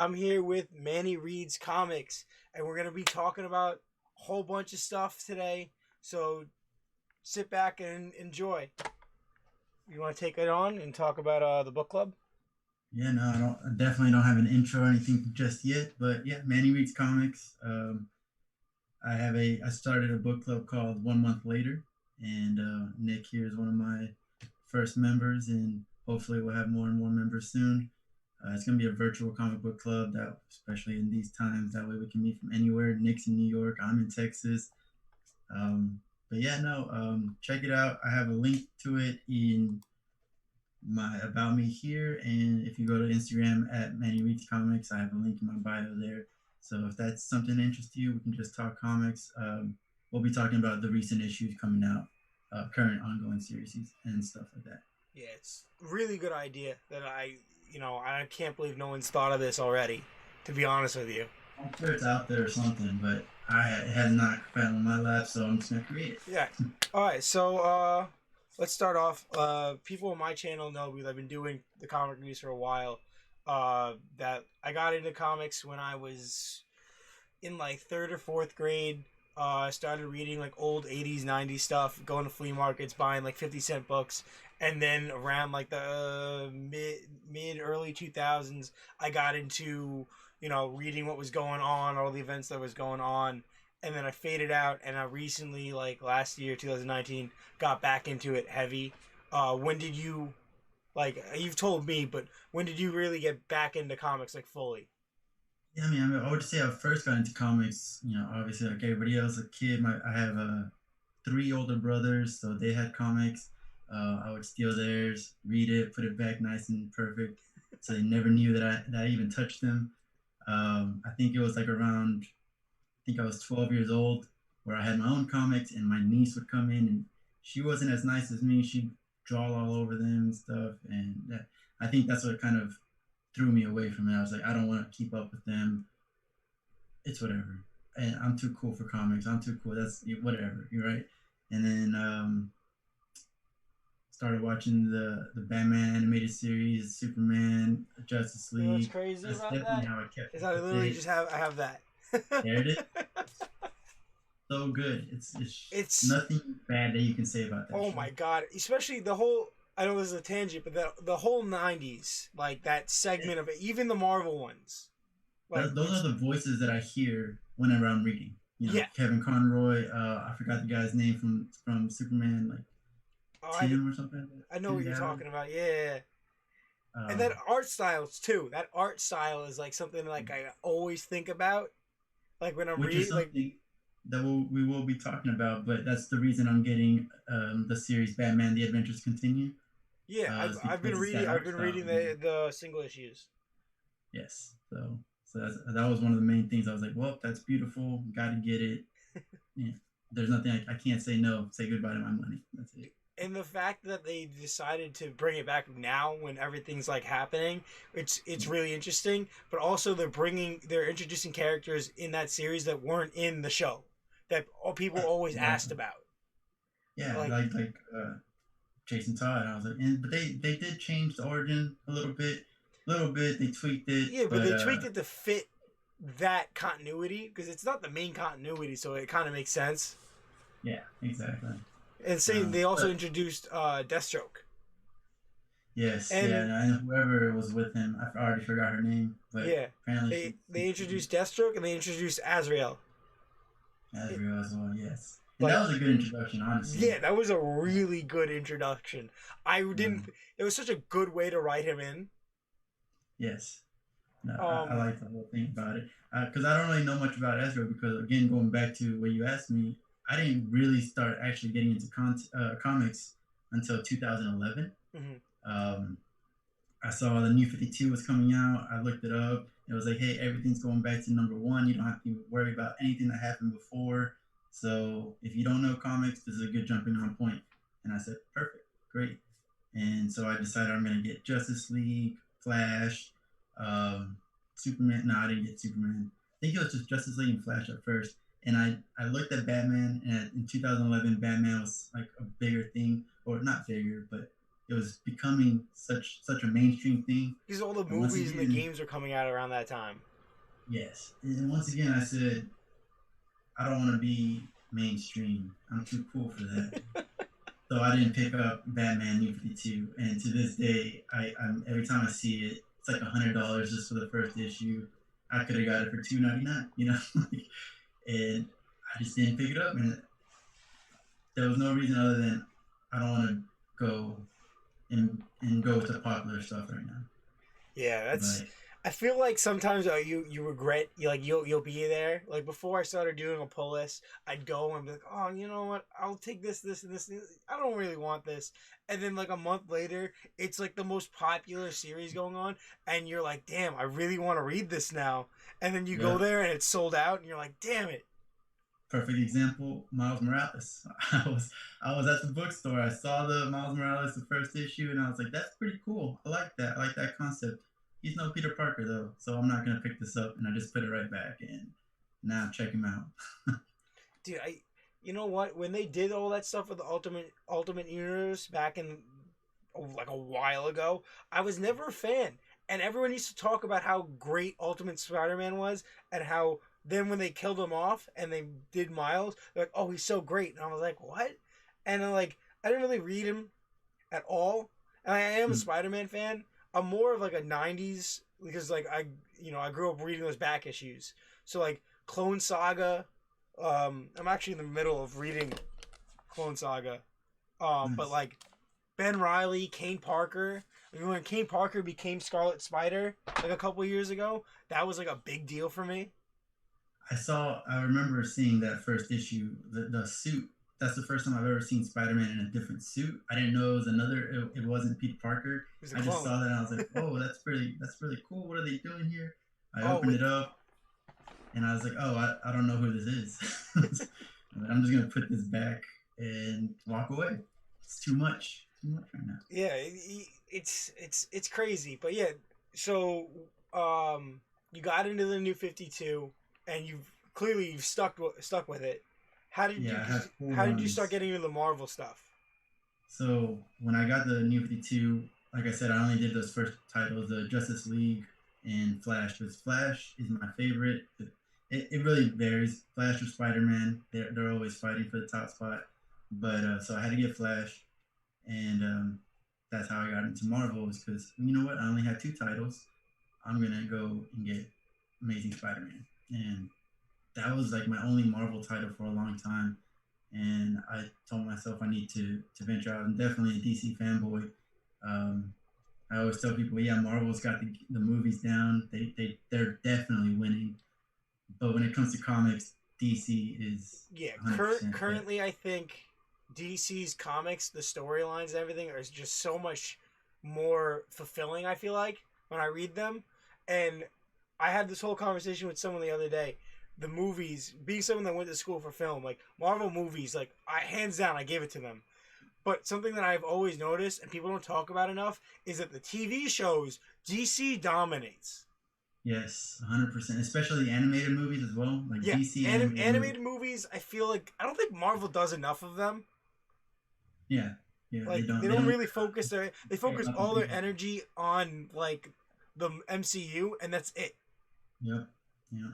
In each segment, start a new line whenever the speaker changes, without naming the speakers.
I'm here with Mannyreadscomics, and we're gonna be talking about a whole bunch of stuff today. So sit back and enjoy. You want to take it on and talk about the book club?
Yeah, no, I definitely don't have an intro or anything just yet, but yeah, Manny reads comics. I started a book club called 1 Month Later, and Nick here is one of my first members, and hopefully we'll have more and more members soon. It's gonna be a virtual comic book club that, especially in these times, that way we can meet from anywhere. Nick's in New York, I'm in Texas. But yeah, no, check it out. I have a link to it in my about me here, and if you go to Instagram at Manny Reads Comics, I have a link in my bio there. So if that's something that interests you, we can just talk comics. We'll be talking about the recent issues coming out, current ongoing series and stuff like that.
Yeah, it's a really good idea that I can't believe no one's thought of this already. To be honest with you.
I'm sure it's out there or something, but it has not found on my lap, so I'm just gonna create it.
Yeah. All right. So let's start off. People on my channel know because I've been doing the comic reviews for a while. That I got into comics when I was in like third or fourth grade. I started reading like old 80s, 90s stuff, going to flea markets, buying like 50-cent books. And then around like the mid early 2000s, I got into, reading what was going on, all the events that was going on. And then I faded out, and I recently, like last year, 2019, got back into it heavy. When did you, like, you've told me, but when did you really get back into comics, like, fully?
Yeah, I would say I first got into comics. Obviously, like everybody else, a kid. I have three older brothers, so they had comics. I would steal theirs, read it, put it back nice and perfect, so they never knew that I even touched them. I think it was like around, I think I was 12 years old, where I had my own comics, and my niece would come in, and she wasn't as nice as me. She'd draw all over them and stuff, and I think that's what kind of threw me away from it. I was like, I don't want to keep up with them. It's whatever. And I'm too cool for comics. I'm too cool. That's whatever. You're right. And then started watching the Batman animated series, Superman, Justice
You know what's
League.
crazy
That's
about
definitely
that?
how I kept
Is
up
I
with
literally
it.
just I have that.
There it is. So good. It's
It's
nothing bad that you can say about that
oh
show.
my god, especially the whole. I know this is a tangent, but the whole '90s, like that segment of it, even the Marvel ones, like
Those are the voices that I hear whenever I'm reading.
yeah,
Kevin Conroy. I forgot the guy's name from Superman, like
oh,
Tim or something like that.
I know
Tim
what you're
Daly.
talking about. Yeah, and that
Um,
art styles too. That art style is like something like I always think about, like when I'm
which is
reading, like
something that we will be talking about. But that's the reason I'm getting the series Batman: The Adventures Continue.
yeah,
Is because it's that
I've
art
been
style.
reading the single issues.
Yes. So that was one of the main things. I was like, well, that's beautiful. Got to get it. Yeah. There's nothing I can't say no. Say goodbye to my money. That's it.
And the fact that they decided to bring it back now when everything's like happening, it's
Yeah.
really interesting. But also they're introducing characters in that series that weren't in the show that people always asked
Exactly.
about.
Yeah,
Like
like Jason Todd. I was like, but they did change the origin a little bit. They tweaked it,
yeah, but
but
they tweaked it to fit that continuity because it's not the main continuity, so it kind of makes sense.
yeah, exactly.
And same, they also
But
introduced Deathstroke,
yes, yeah,
and
and whoever was with him, I already forgot her name, but
yeah,
apparently
they introduced Deathstroke and they introduced Azrael.
as
It,
real as well. Yes, and that
like
was a good introduction, honestly.
yeah, that was a really good introduction. I
Uh,
didn't. It was such a good way to write him in.
yes, no, I
Um,
like the whole thing about it because I don't really know much about Ezra because again, going back to what you asked me, I didn't really start actually getting into comics until 2011.
mhm.
Um, I saw the New 52 was coming out. I looked it up. It was like, hey, everything's going back to number one. You don't have to worry about anything that happened before. So if you don't know comics, this is a good jumping on point. And I said, perfect, great. And so I decided I'm going to get Justice League, Flash, um, Superman. No, I didn't get Superman. I think it was just Justice League and Flash at first. And I looked at Batman, and in 2011, Batman was like a bigger thing, or not bigger, but it was becoming such a mainstream thing.
Because all the
And once
movies and the
again,
games were coming out around that time.
yes, and once again, I said I don't want to be mainstream. I'm too cool for that. So I didn't pick up Batman New 52, and to this day, I'm every time I see it, it's like $100 just for the first issue. I could have got it for $2.99, and I just didn't pick it up, and there was no reason other than I don't want to go and go with the popular stuff right now.
Yeah, that's.
But
I feel like sometimes you regret you'll be there. Like before I started doing a pull list, I'd go and be like, oh, you know what? I'll take this and this. I don't really want this. And then like a month later, it's like the most popular series going on, and you're like, damn, I really want to read this now. And then you go
yeah,
there and it's sold out, and you're like, damn it.
perfect example, Miles Morales. I was at the bookstore. I saw the Miles Morales the first issue, and I was like, "That's pretty cool. I like that. I like that concept." He's no Peter Parker though, so I'm not gonna pick this up. And I just put it right back, and now check him out.
Dude, you know what? When they did all that stuff with the Ultimate Universe back in like a while ago, I was never a fan, and everyone used to talk about how great Ultimate Spider-Man was, and how then when they killed him off and they did Miles, they're like, "Oh, he's so great," and I was like, "What?" And I'm like, I didn't really read him at all, and I am a Spider-Man fan. I'm more of like a '90s because like I grew up reading those back issues, so like Clone Saga. I'm actually in the middle of reading Clone Saga. But
Nice.
like Ben Riley, Kane Parker. I mean, when Kane Parker became Scarlet Spider like a couple years ago, that was like a big deal for me.
I remember seeing that first issue, the suit. That's the first time I've ever seen Spider-Man in a different suit. I didn't know it was it wasn't Peter Parker.
It was a
I just
clone.
saw that and I was like, "Oh, that's really cool. What are they doing here?" I
Oh,
opened
with
it up and I was like, "Oh, I don't know who this is." I'm just gonna put this back and walk away. It's too much right now.
yeah, it's crazy, but yeah. So you got into the New 52, and you've stuck with it. How did you
Yeah, I have four
how did you start
runs.
getting into the Marvel stuff?
So when I got the New 52, like I said, I only did those first titles, the Justice League and Flash. Because Flash is my favorite. It really varies. Flash or Spider Man, they're always fighting for the top spot. But so I had to get Flash, and that's how I got into Marvel. Is because you know what? I only had two titles. I'm gonna go and get Amazing Spider Man, and that was like my only Marvel title for a long time. And I told myself I need to venture out. I'm definitely a DC fanboy. Um, I always tell people, yeah, Marvel's got the movies down. They're definitely winning. But when it comes to comics, DC is
Yeah,
100% it.
currently I think DC's comics, the storylines and everything are just so much more fulfilling. I feel like when I read them, and I had this whole conversation with someone the other day. The movies, being someone that went to school for film, like Marvel movies, like I hands down I gave it to them. But something that I've always noticed and people don't talk about enough is that the TV shows DC dominates.
Yes, 100%. Especially the animated movies as well, like
Yeah,
DC animated movies.
animated movies. I feel like I don't think Marvel does enough of them.
Yeah, yeah. They
Like
don't
they
they
don't
don't
really focus they
care
focus
about the
all
big
their
ones.
energy on like the MCU, and that's it.
Yep, yep.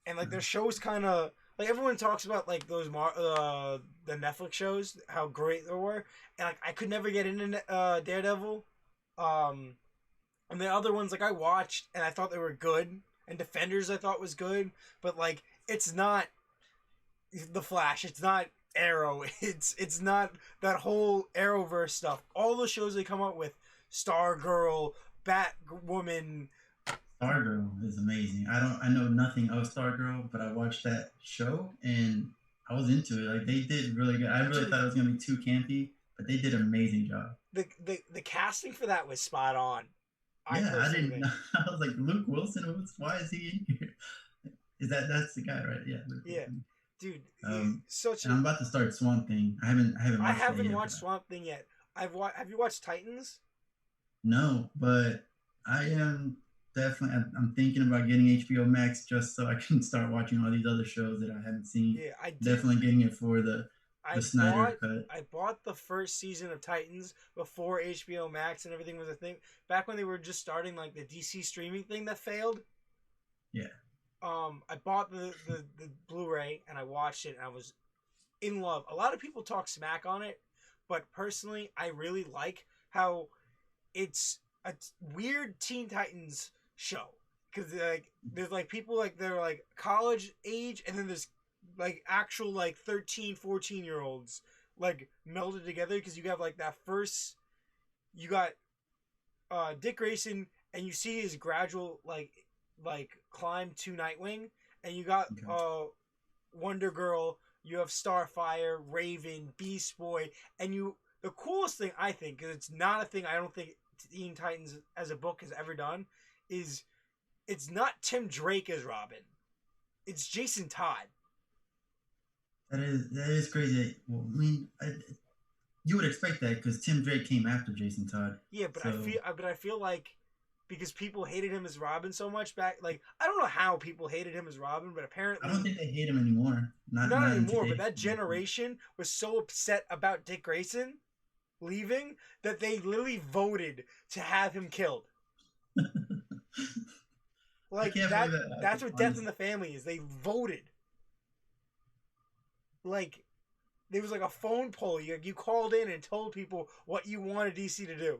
And like their shows kind of like everyone talks about like the Netflix shows, how great they were, and like I could never get into Daredevil. Um, and the other ones like I watched and I thought they were good, and Defenders I thought was good, but like it's not the Flash, it's not Arrow, it's not that whole Arrowverse stuff. All the shows they come up with, Stargirl, Batwoman.
Stargirl is amazing. I know nothing of Stargirl, but I watched that show and I was into it. Like they did really good. I really
Dude,
thought it was gonna be too campy, but they did an amazing job.
the casting for that was spot on. I
Yeah, I
personally
didn't know.
think.
I was like, Luke Wilson, why is he in here? Is that's the guy, right? Yeah, Luke
Yeah,
Wilson.
dude, such
And
a.
I'm about to start Swamp Thing. I haven't
I
watched that
haven't
yet,
watched
but
Swamp Thing yet. Have you watched Titans?
no, but I am definitely. I'm thinking about getting HBO Max just so I can start watching all these other shows that I haven't seen.
Yeah, I did.
Definitely getting it for the the Snyder cut.
I bought the first season of Titans before HBO Max and everything was a thing. Back when they were just starting like the DC streaming thing that failed.
Yeah.
I bought the Blu-ray and I watched it and I was in love. A lot of people talk smack on it, but personally, I really like how it's a weird Teen Titans show because like there's like people like they're like college age and then there's like actual like 13-14-year-olds like melded together because you have like that first you got Dick Grayson and you see his gradual like climb to Nightwing and you got Wonder Girl, you have Starfire, Raven, Beast Boy, and the coolest thing I think, because it's not a thing I don't think Teen Titans as a book has ever done, is it's not Tim Drake as Robin. It's Jason Todd.
That is crazy. Well, I mean, you would expect that because Tim Drake came after Jason Todd.
Yeah, but I feel like because people hated him as Robin so much back, like I don't know how people hated him as Robin, but apparently
I don't think they hate him anymore. Not
anymore. But that generation was so upset about Dick Grayson leaving that they literally voted to have him killed. Like that's what Death in the Family is. They voted. Like there was like a phone poll. You called in and told people what you wanted DC to do.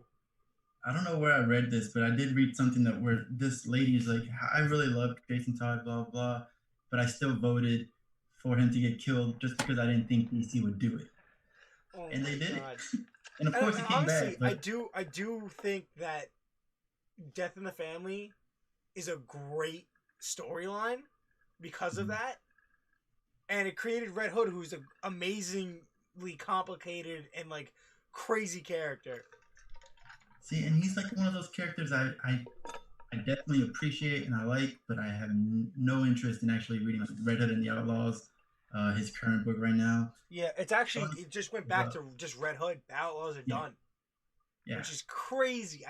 I don't know where I read this, but I did read something that where this lady is like, I really loved Jason Todd, blah blah, but I still voted for him to get killed just because I didn't think DC would do it, and they did it. And of course, he came
honestly,
back. But
I do think that Death in the Family is a great storyline because of that, and it created Red Hood, who's an amazingly complicated and like crazy character.
See, and he's like one of those characters I definitely appreciate and I like, but I have no interest in actually reading like Red Hood and the Outlaws, his current book right now.
Yeah, it's actually it just went back to just Red Hood. The Outlaws are done, which is crazy.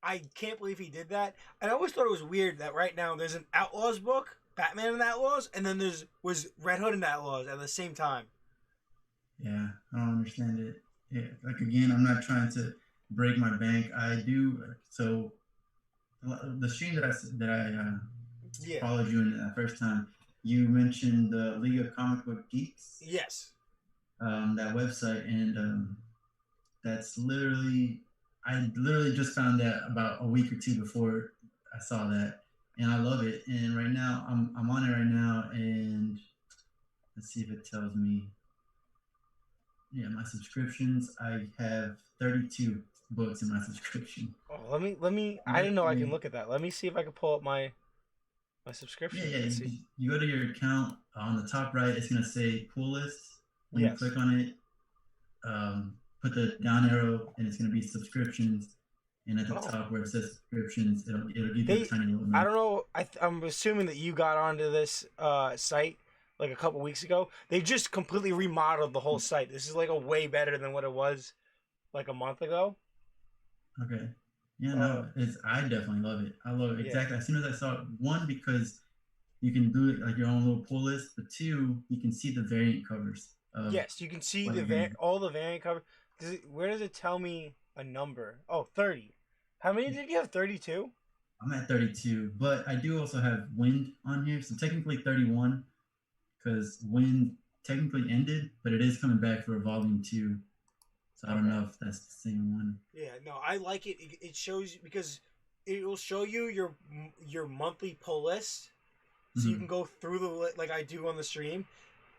I can't believe he did that. And I always thought it was weird that right now there's an Outlaws book, Batman and the Outlaws, and then was Red Hood and the Outlaws at the same time.
Yeah, I don't understand it. Yeah, like again, I'm not trying to break my bank. I do. So the stream that I followed you in that first time, you mentioned the League of Comic Book Geeks.
Yes.
That website, and that's literally I literally just found that about a week or two before I saw that, and I love it. And right now, I'm on it right now, and let's see if it tells me. Yeah, my subscriptions. I have 32 books in my subscription.
Oh, let me. I didn't know I can look at that. Let me see if I can pull up my subscription.
Yeah. You go to your account on the top right. It's gonna say pool list. When you click on it, put the down arrow, and it's gonna be subscriptions. And at the top where it says subscriptions, it'll give you a tiny little.
I don't know. I'm assuming that you got onto this site like a couple weeks ago. They just completely remodeled the whole site. This is like a way better than what it was like a month ago.
Okay. Yeah, no, I definitely love it. I love it. Exactly. As soon as I saw it, one, because you can do it like your own little pull list, but two, you can see the variant covers.
Yes, you can see all the variant covers. Where does it tell me a number? Oh, 30. How many did you have? 32?
I'm at 32, but I do also have Wind on here, so technically 31, because Wind technically ended, but it is coming back for a volume 2. So I don't know if that's the same one.
Yeah, no, I like it. It shows you because it will show you your monthly pull list, so you can go through the like I do on the stream,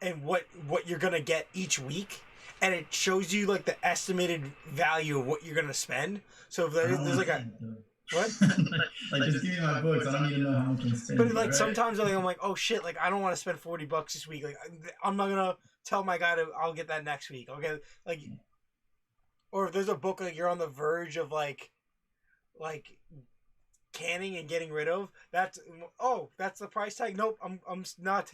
and what you're gonna get each week, and it shows you like the estimated value of what you're gonna spend. So if there's like a what?
Like just give me my books. I don't need to know how much I'm spending.
But like sometimes I'm like, oh shit, like I don't want to spend $40 this week. Like I'm not gonna tell my guy I'll get that next week. I'll get like. Or if there's a book like you're on the verge of like canning and getting rid of, that's the price tag. Nope, I'm not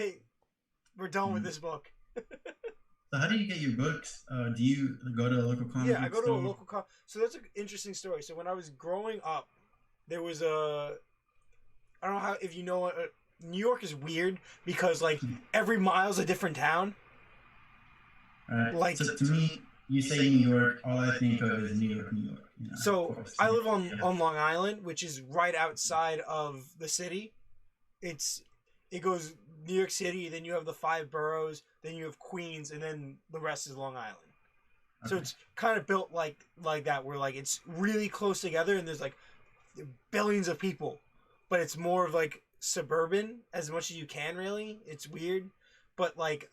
we're done with this book.
So how do you get your books? Do you go to a local comic book
I go to
store?
a local comic. So that's an interesting story. So when I was growing up, there was I don't know if you know, New York is weird because like every mile's a different town.
All right.
Like,
So to me, you say New York, all I think of is New York, New York. You know, of
so
course.
I
Yeah.
live on
Yeah.
on Long Island, which is right outside of the city. It goes New York City, then you have the five boroughs, then you have Queens, and then the rest is Long Island. So
Okay.
it's kind of built like that, where like it's really close together, and there's like billions of people, but it's more of like suburban as much as you can. Really, it's weird, but like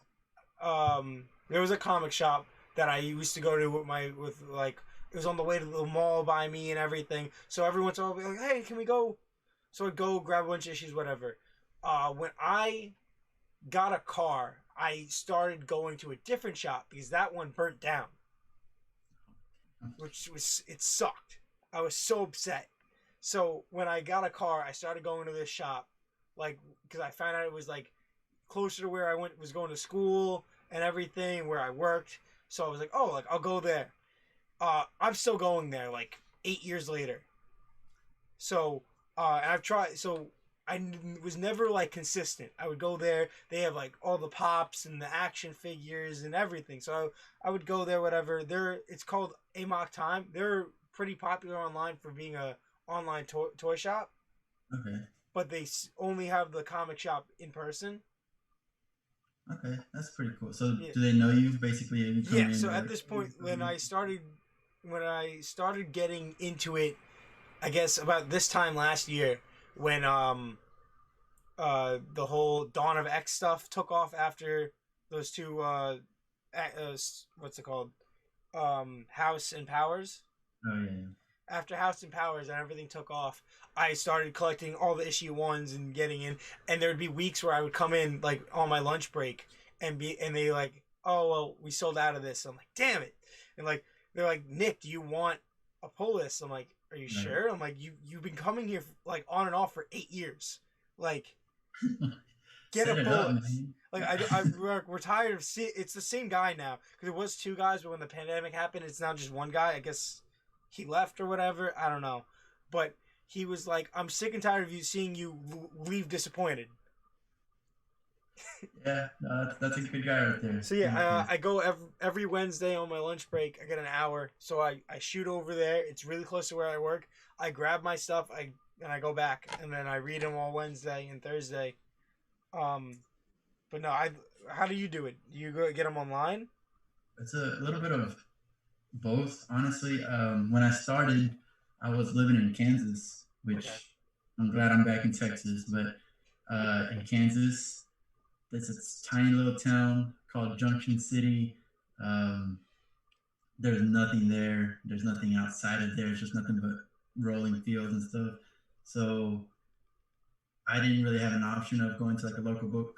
there was a comic shop that I used to go to with like it was on the way to the mall by me and everything. So every once in a while, I'd be like, "Hey, can we go?" So I'd go grab a bunch of issues, whatever. When I got a car, I started going to a different shop because that one burnt down, which was it sucked. I was so upset. So when I got a car, I started going to this shop, like because I found out it was like closer to where I was going to school and everything, where I worked. So I was like, oh, like I'll go there. I'm still going there, like 8 years later. So and I've tried. So was never like consistent. I would go there. They have like all the pops and the action figures and everything. So I would go there, whatever. It's called Amok Time. They're pretty popular online for being a online toy shop.
Okay.
But they only have the comic shop in person.
Okay, that's pretty cool. So
Yeah.
do they know you basically? You come
Yeah.
in,
So
like,
at this point, when I started getting into it, I guess about this time last year, when the whole Dawn of X stuff took off after those two what's it called, House and Powers.
Oh yeah.
After House and Powers and everything took off, I started collecting all the issue ones and getting in. And there would be weeks where I would come in like on my lunch break and they like, oh well, we sold out of this. I'm like, damn it. And like they're like, Nick, do you want a pull list? I'm like, are you sure? I'm like, you've been coming here like on and off for 8 years. Like, get
Set
a
it
pull
up,
list.
man.
We're tired of it's the same guy now, because it was two guys, but when the pandemic happened, it's now just one guy. I guess he left or whatever. I don't know, but he was like, "I'm sick and tired of seeing you leave disappointed."
Yeah, no, that's a good guy right there.
So yeah, I go every Wednesday on my lunch break. I get an hour, so I shoot over there. It's really close to where I work. I grab my stuff, and I go back, and then I read them all Wednesday and Thursday. But no, how do you do it? Do you go get them online?
It's a little bit of both, honestly. When I started, I was living in Kansas, which
Okay.
I'm glad I'm back in Texas. But in Kansas, there's this tiny little town called Junction City. Um, there's nothing there. There's nothing outside of there. It's just nothing but rolling fields and stuff. So I didn't really have an option of going to like a local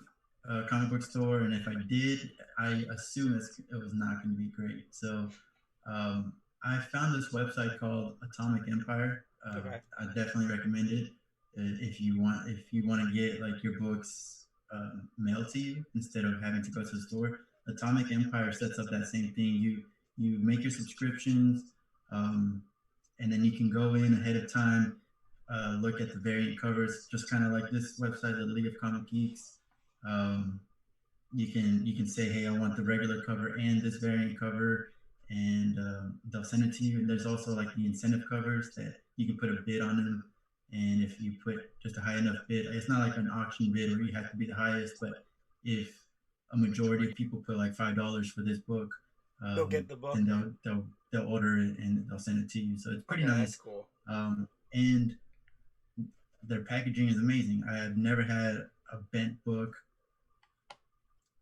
comic book store, and if I did, I assume it was not going to be great. So I found this website called Atomic Empire.
Okay.
I definitely recommend it if you want to get like your books mailed to you instead of having to go to the store. Atomic Empire sets up that same thing. You make your subscriptions, and then you can go in ahead of time. Look at the variant covers, just kind of like this website, the League of Comic Geeks. You can say, hey, I want the regular cover and this variant cover, and they'll send it to you. And there's also like the incentive covers that you can put a bid on them, and if you put just a high enough bid, it's not like an auction bid where you have to be the highest, but if a majority of people put like $5 for this book,
they'll get the book.
Then they'll order it and they'll send it to you. So it's pretty nice.
That's cool.
And their packaging is amazing. I have never had a bent book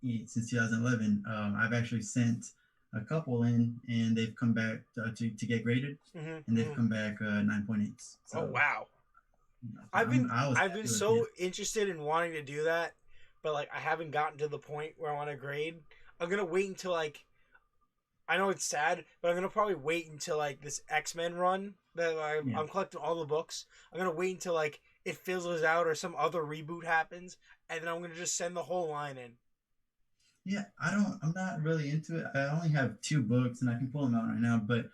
since 2011. I've actually sent a couple in, and they've come back to get graded, and they've come back 9.8s. So,
oh wow!
You know,
I've been so interested in wanting to do that, but like I haven't gotten to the point where I want to grade. I'm gonna wait until like, I know it's sad, but I'm gonna probably wait until like this X-Men run that I'm collecting all the books. I'm gonna wait until like it fizzles out or some other reboot happens, and then I'm gonna just send the whole line in.
Yeah, I'm not really into it. I only have 2 books, and I can pull them out right now. But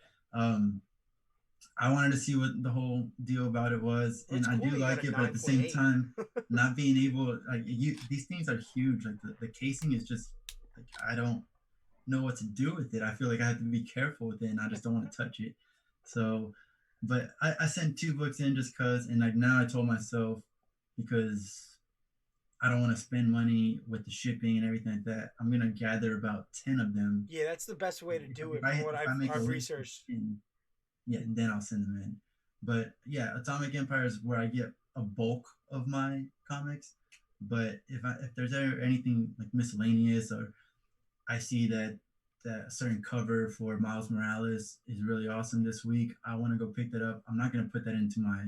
I wanted to see what the whole deal about it was, and I do like it. But at the same time, not being able, like these things are huge. Like the casing is just like know what to do with it. I feel like I have to be careful with it, and I just don't want to touch it. So, but I sent 2 books in just cause, and like now I told myself, because I don't want to spend money with the shipping and everything like that, I'm gonna gather about 10 of them.
Yeah, that's the best way to do it from what
If I make a
I've
list of
researched.
10, yeah, and then I'll send them in. But yeah, Atomic Empire is where I get a bulk of my comics. But if there's ever anything like miscellaneous, or I see that a certain cover for Miles Morales is really awesome this week, I want to go pick that up. I'm not gonna put that into my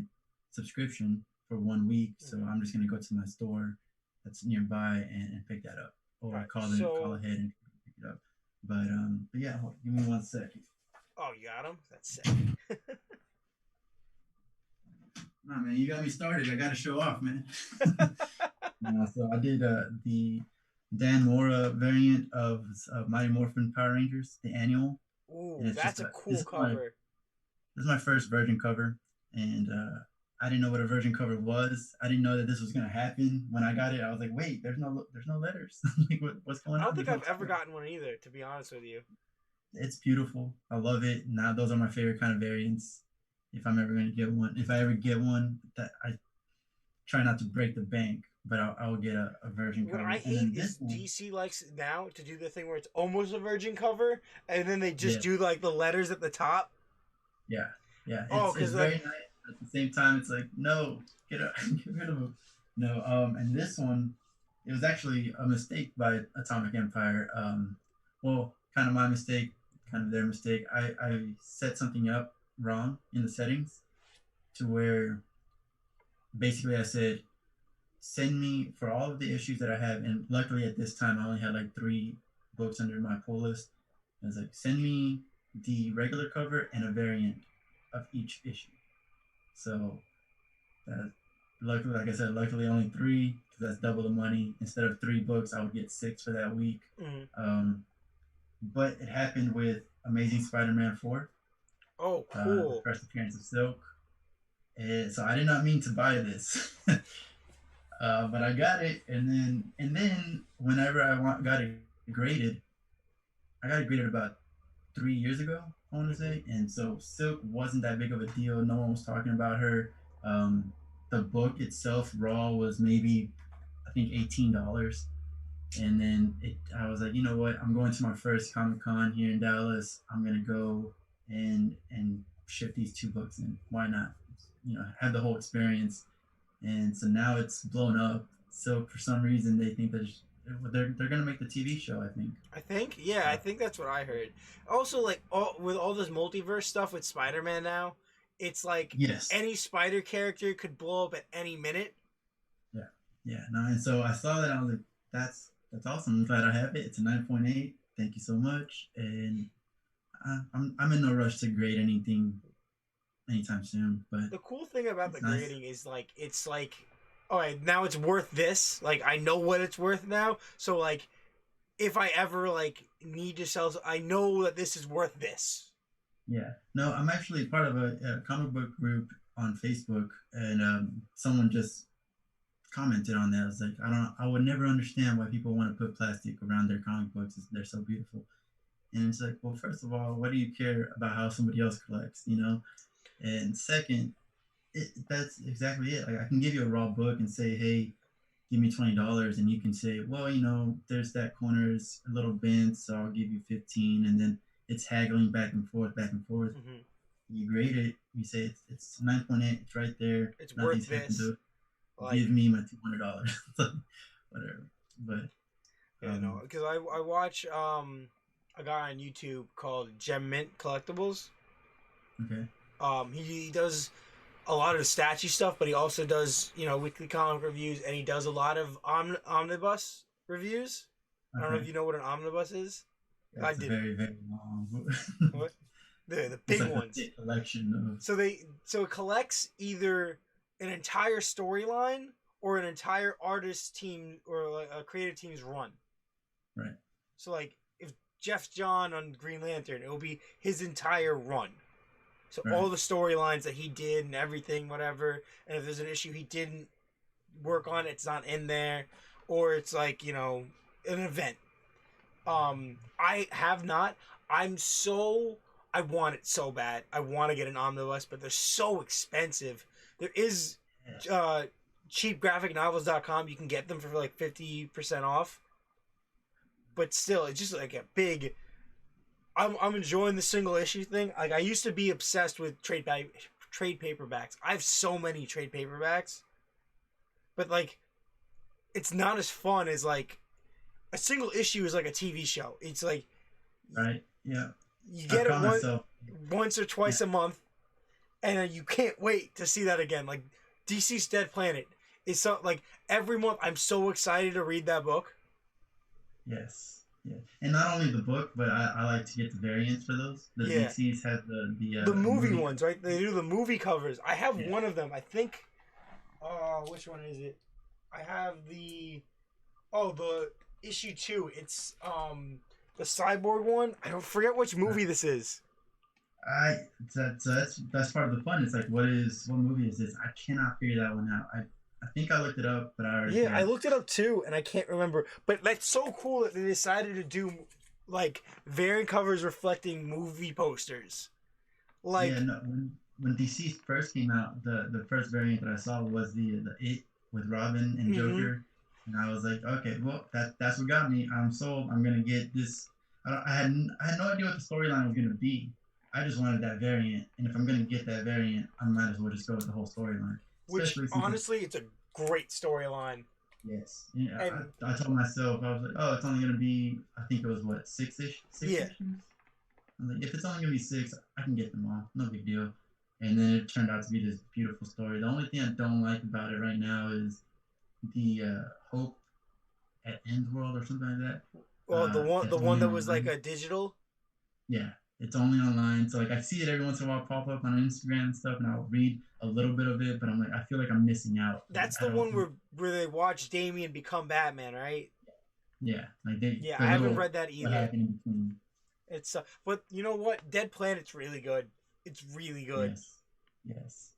subscription for 1 week, so
Mm-hmm.
I'm just gonna go to my store that's nearby and pick that up,
All
or
right,
call
so
ahead and pick it up. But yeah, give me 1 second.
oh, you got him. That's sick.
Nah, man, you got me started. I got to show off, man. So I did the Dan Mora variant of Mighty Morphin Power Rangers, the annual, and
Ooh,
it's just
that's a cool cover.
this is my first Virgin cover, and I didn't know what a Virgin cover was. I didn't know that this was gonna happen. When I got it, I was like, wait, there's no letters. Like, what's going
I don't
on?
think
There's no
I've ever
color.
gotten one either, to be honest with you.
It's beautiful. I love it. Now those are my favorite kind of variants. If I'm ever gonna get one, if I ever get one, that I try not to break the bank, but I will get a Virgin
What I
cover. And
hate
then this
is
one,
DC likes now to do the thing where it's almost a virgin cover, and then they just
yeah,
do like the letters at the top.
yeah, yeah.
Oh,
It's
because
very
like,
nice. At the same time, it's like no, get up, get rid of them. No, and this one, it was actually a mistake by Atomic Empire. Well, kind of my mistake, kind of their mistake. I set something up wrong in the settings to where basically I said send me for all of the issues that I have, and luckily at this time I only had like 3 books under my pull list. I was like, send me the regular cover and a variant of each issue. So that luckily, like I said, luckily only 3, because that's double the money. Instead of 3 books, I would get 6 for that week.
mm.
But it happened with Amazing Spider-Man 4,
Oh,
the
cool.
first appearance of Silk. And so I did not mean to buy this. But I got it, and then whenever got it graded, I got it graded about 3 years ago, I want to
Mm-hmm.
say, and so Silk wasn't that big of a deal. No one was talking about her. The book itself, raw, was maybe I think $18, and then I was like, you know what? I'm going to my first Comic Con here in Dallas. I'm gonna go and ship these 2 books in. Why not? Have the whole experience, and so now it's blown up. So for some reason, they think that they're gonna make the TV show. I think.
I think, yeah, I think that's what I heard. Also, like with all this multiverse stuff with Spider-Man now, it's like
Yes.
any Spider character could blow up at any minute.
Yeah. Yeah. No. And so I saw that. I was like, that's awesome. I'm glad I have it. It's a 9.8. Thank you so much. And I'm in no rush to grade anything anytime soon. But
The cool thing about the
it's nice.
grading is like it's like, all right, now it's worth this. Like I know what it's worth now. So like, if I ever like need to sell, I know that this is worth this.
Yeah. No, I'm actually part of a comic book group on Facebook, and someone just commented on that. I was like, I would never understand why people want to put plastic around their comic books. They're so beautiful. And it's like, well, first of all, what do you care about how somebody else collects, And second, that's exactly it. Like, I can give you a raw book and say, hey, give me $20, and you can say, well, there's that corner is a little bent, so I'll give you 15, and then it's haggling back and forth, back and forth.
Mm-hmm.
You grade it, you say it's 9.8, it's right there,
It's worth
nothing's happened
this.
to it.
Like,
Give me my $200, whatever. But
yeah, no, because I watch a guy on YouTube called Gem Mint Collectibles.
okay,
He does a lot of statue stuff, but he also does weekly comic reviews, and he does a lot of omnibus reviews. I don't know
okay.
if you know what an omnibus is. I
That's a
didn't.
very, very long.
What? The
It's
big
like a
ones.
thick collection of.
So it collects either an entire storyline or an entire artist team or like a creative team's run.
Right.
So like if Jeff John on Green Lantern, it will be his entire run. So
Right.
all the storylines that he did and everything, whatever. And if there's an issue he didn't work on, it's not in there, or it's like an event. I have not. I want it so bad. I want to get an omnibus, but they're so expensive. There is uh, cheapgraphicnovels.com. You can get them for like 50% off. But still, it's just like a big. I'm enjoying the single issue thing. Like I used to be obsessed with trade paperbacks. I have so many trade paperbacks, but like, it's not as fun as like a single issue is like a TV show. It's like
Right. Yeah.
you
I
get it
call myself.
once or twice
Yeah.
a month, and you can't wait to see that again. Like DC's Dead Planet is so like every month. I'm so excited to read that book.
Yes. Yeah. And not only the book, but I like to get the variants for those. The
Yeah.
DCs have
The movie ones, right? They do the movie covers. I have
Yeah.
one of them. I think. Which one is it? I have the issue 2. It's the cyborg one. I don't forget which movie this is.
That's part of the fun. It's like what movie is this? I cannot figure that one out. I think I looked it up, but I already
Yeah, I looked it up too, and I can't remember. But that's so cool that they decided to do like variant covers reflecting movie posters. Like,
yeah. No, when DC first came out, the first variant that I saw was the It with Robin and Joker, and I was like, okay, well that's what got me. I'm sold. I'm gonna get this. I had no idea what the storyline was gonna be. I just wanted that variant, and if I'm gonna get that variant, I might as well just go with the whole storyline.
which honestly, it's a great storyline.
Yes. Yeah.
And
I told myself, I was like, oh, it's only gonna be. I think it was what 6-ish.
Yeah.
Issues? I was like, if it's only gonna be 6, I can get them all. No big deal. And then it turned out to be this beautiful story. The only thing I don't like about it right now is the Hope at End World or something like that.
well, the
it's
one
only
that was like
online.
a digital.
Yeah, it's only online. So like I see it every once in a while pop up on Instagram and stuff, and I'll read a little bit of it, but I'm like, I feel like I'm missing out.
That's
I
the
don't-
one where they watch Damian become Batman, right?
Yeah, like
Yeah,
the
I haven't
little-
read that
what
either.
happened in between.
It's but you know what? Dead Planet's really good. It's really good.
Yes.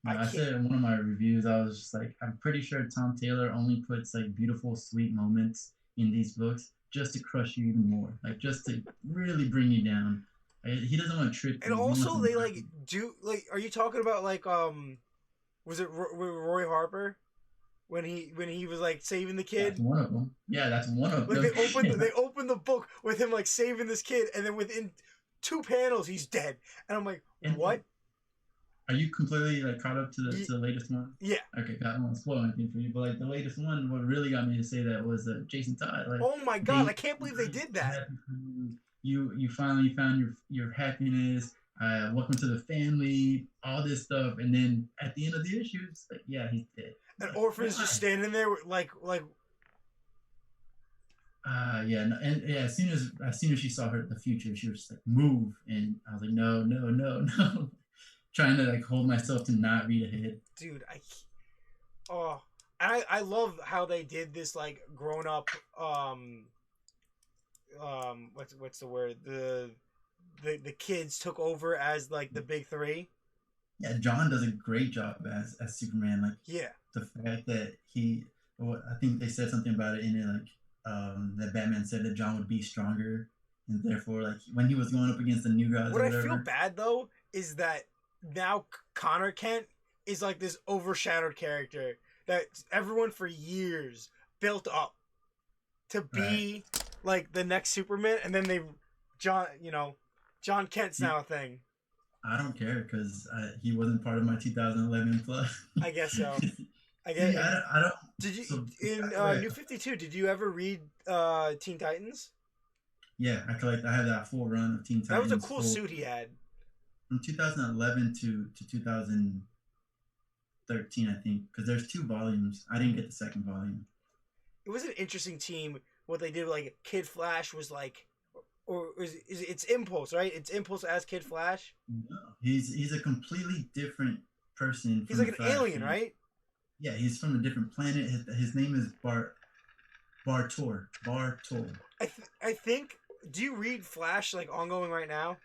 I
I
can't-
said in one of my reviews, I was just like, I'm pretty sure Tom Taylor only puts like beautiful, sweet moments in these books just to crush you even more, like just to really bring you down. He doesn't want to trick you.
And
He wants
also,
to
they
knock
like
you.
do like. Are you talking about like Was it Roy Harper when he was like saving the kid?
That's one of them. Yeah, that's one of
Like
them.
they opened the book with him like saving this kid, and then within 2 panels he's dead. And I'm like,
And
what?
Are you completely like caught up to the latest one?
Yeah.
Okay, I don't want to spoil anything for you, but like the latest one, what really got me to say that was Jason Todd. Like,
Oh my god, I can't believe they did that.
You finally found your happiness. Welcome to the family. All this stuff, and then at the end of the issue, it's like, yeah, he's dead.
And Orphan's just standing there with, like
Yeah, no, and yeah, as soon as she saw the future, she was just like, move, and I was like, no, no, no, no, trying to like hold myself to not read ahead.
dude, I love how they did this like grown up what's the word, the kids took over as like the big 3.
Yeah, John does a great job as Superman. Like,
Yeah,
the fact that I think they said something about it in it, like that Batman said that John would be stronger, and therefore, like when he was going up against the new guys.
what
or
I
whatever,
feel bad though is that now Connor Kent is like this overshadowed character that everyone for years built up to be like the next Superman, and then John Kent's now a thing.
I don't care because he wasn't part of my 2011 plus.
I guess so. I guess.
See, I don't.
Did you
So,
in
right.
New 52? Did you ever read Teen Titans?
Yeah, I had that full run of Teen Titans.
That was a cool suit he had.
From 2011 to 2013, I think, because there's 2 volumes. I didn't get the second volume.
It was an interesting team. What they did, like Kid Flash was like, or it's Impulse, right? It's Impulse as Kid Flash.
No, he's a completely different person.
He's
from
like an
Flash.
alien, right?
Yeah, he's from a different planet. His name is Bartor.
I think. Do you read Flash like ongoing right now?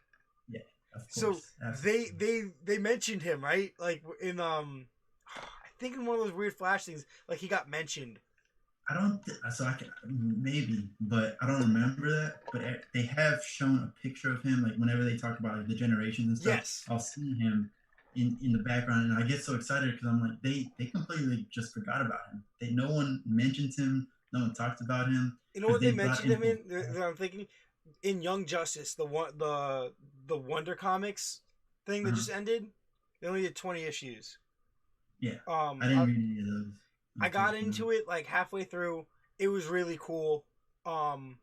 Yeah, of
So
course. Absolutely.
they mentioned him, right? Like in I think in one of those weird Flash things, like he got mentioned.
I don't. So I can maybe, but I don't remember that. But they have shown a picture of him, like whenever they talk about like, the generations and stuff.
Yes.
I'll see him in the background, and I get so excited because I'm like, they completely just forgot about him. No one mentions him. No one talks about him
You know
because
what they
they brought
mentioned
in.
him in? That I'm thinking in Young Justice, the Wonder Comics thing that
Uh-huh.
just ended. They only did 20 issues.
Yeah, I
Um,
didn't
I,
read any of those,
I got
unfortunately.
into it like halfway through. It was really cool. Um,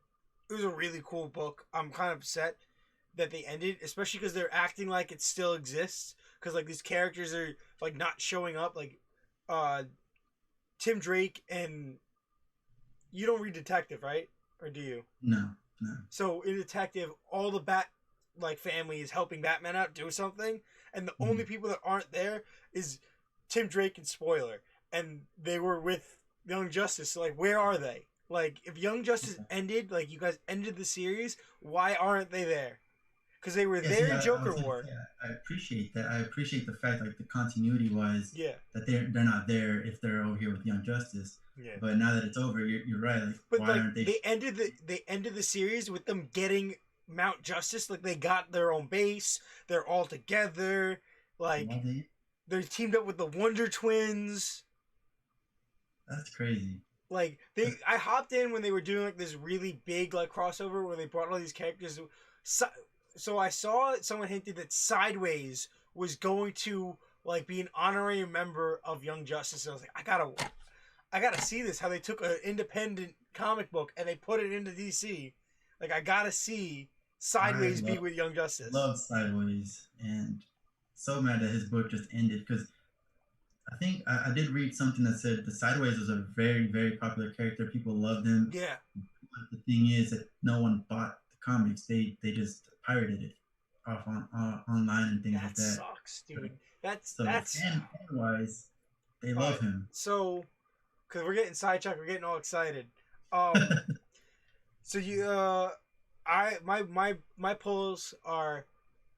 it was a really cool book. I'm kind of upset that they ended, especially because they're acting like it still exists. Because like these characters are like not showing up. Like, uh, Tim Drake and you don't read Detective, right? Or do you?
No, no.
So in Detective, all the Bat like family is helping Batman out do something, and the only
Mhm.
people that aren't there is Tim Drake and Spoiler, and they were with Young Justice. So like, where are they? Like, if Young Justice
Okay.
ended, like you guys ended the series, why aren't they there? Because they were
Yeah,
there
see,
in
I
Joker
was gonna
War.
say I appreciate that. I appreciate the fact, like the continuity wise,
Yeah,
that they're not there if they're over here with Young Justice.
yeah.
But now that it's over, you're right. Like,
But
why
like
aren't they?
they ended the series with them getting Mount Justice. Like they got their own base. They're all together.
Why
Like
they?
they're teamed up with the Wonder Twins.
That's crazy.
Like I hopped in when they were doing like this really big like crossover where they brought all these characters. So, so I saw someone hinted that Sideways was going to like be an honorary member of Young Justice. And I was like, I gotta see this. How they took an independent comic book and they put it into DC. Like I gotta see
I
Sideways be with Young Justice.
love Sideways, and so mad that his book just ended because I think I did read something that said the Sideways was a very popular character. People loved him.
Yeah,
But the thing is that no one bought the comics. They just pirated it off online and things like
that
that.
sucks, dude. That's
So
that's
fan wise, they
all
love
right.
him.
So because we're getting sidetracked, we're getting all excited. Um, so my pulls are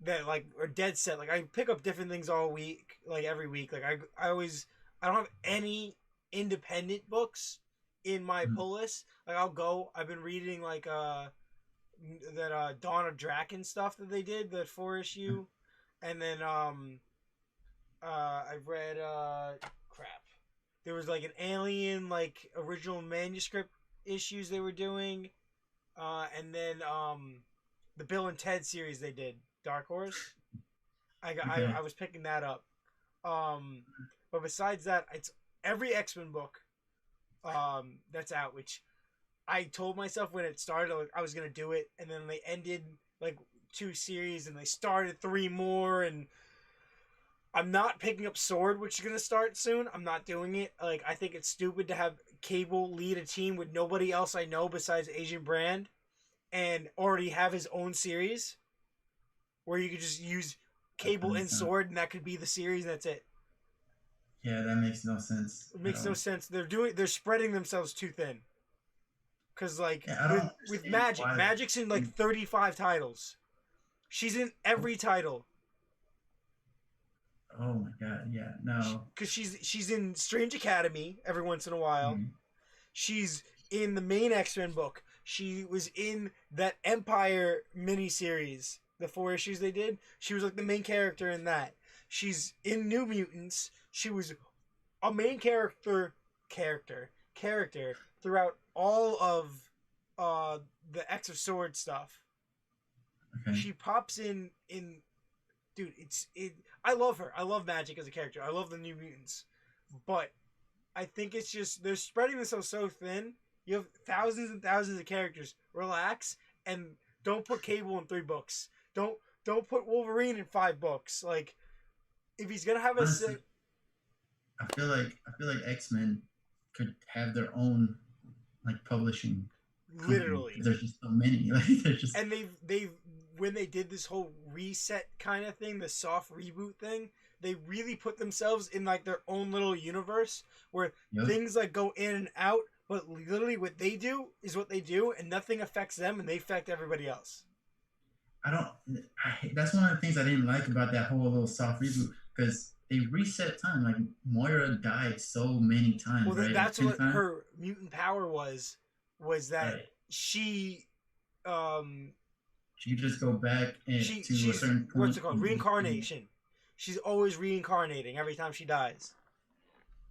that like are dead set. Like I pick up different things all week, like every week. Like I don't have any independent books in my
Mhm.
pull list. Like I've been reading like that Dawn of Draken stuff that they did, the 4 issue, and then I've read crap. There was like an Alien like original manuscript issues they were doing, and then the Bill and Ted series they did, Dark Horse. I
Okay.
was picking that up. Um, but besides that, it's every X-Men book that's out, which I told myself when it started like, I was gonna do it, and then they ended like 2 series, and they started 3 more, and I'm not picking up Sword, which is gonna start soon. I'm not doing it. Like I think it's stupid to have Cable lead a team with nobody else I know besides Asian Brand, and already have his own series where you could just use
That
Cable
doesn't
and
sound.
Sword, and that could be the series. And that's it.
Yeah, that makes no sense
It
at
makes no
all.
sense. They're spreading themselves too thin. Cause like
Yeah, I don't
with
understand why.
Magic's in like 35 titles. She's in every title.
Oh my god. Yeah. No.
Cause she's in Strange Academy every once in a while.
Mhm.
She's in the main X-Men book. She was in that Empire miniseries, the 4 issues they did. She was like the main character in that. She's in New Mutants. She was a main character throughout all of uh the X of Swords stuff.
Okay.
She pops in dude, it I love her. I love Magic as a character. I love the New Mutants. But I think it's just they're spreading themselves so thin. You have thousands and thousands of characters. Relax and don't put Cable in 3 books. Don't put Wolverine in 5 books. Like if he's gonna have a
Honestly, I feel like X Men could have their own like publishing company
literally,
because there's just so many. Like there's just.
and they've when they did this whole reset kind of thing, the soft reboot thing, they really put themselves in like their own little universe where
Yep.
things like go in and out, but literally what they do is what they do, and nothing affects them, and they affect everybody else.
I don't. That's one of the things I didn't like about that whole little soft reboot because they reset time. Like Moira died so many times,
Well,
right? Like
that's
10
what
times,
her mutant power was that
right?
she um
She could just go back to a
she's
certain
what's
point
it called,
and
reincarnation. She's always reincarnating every time she dies.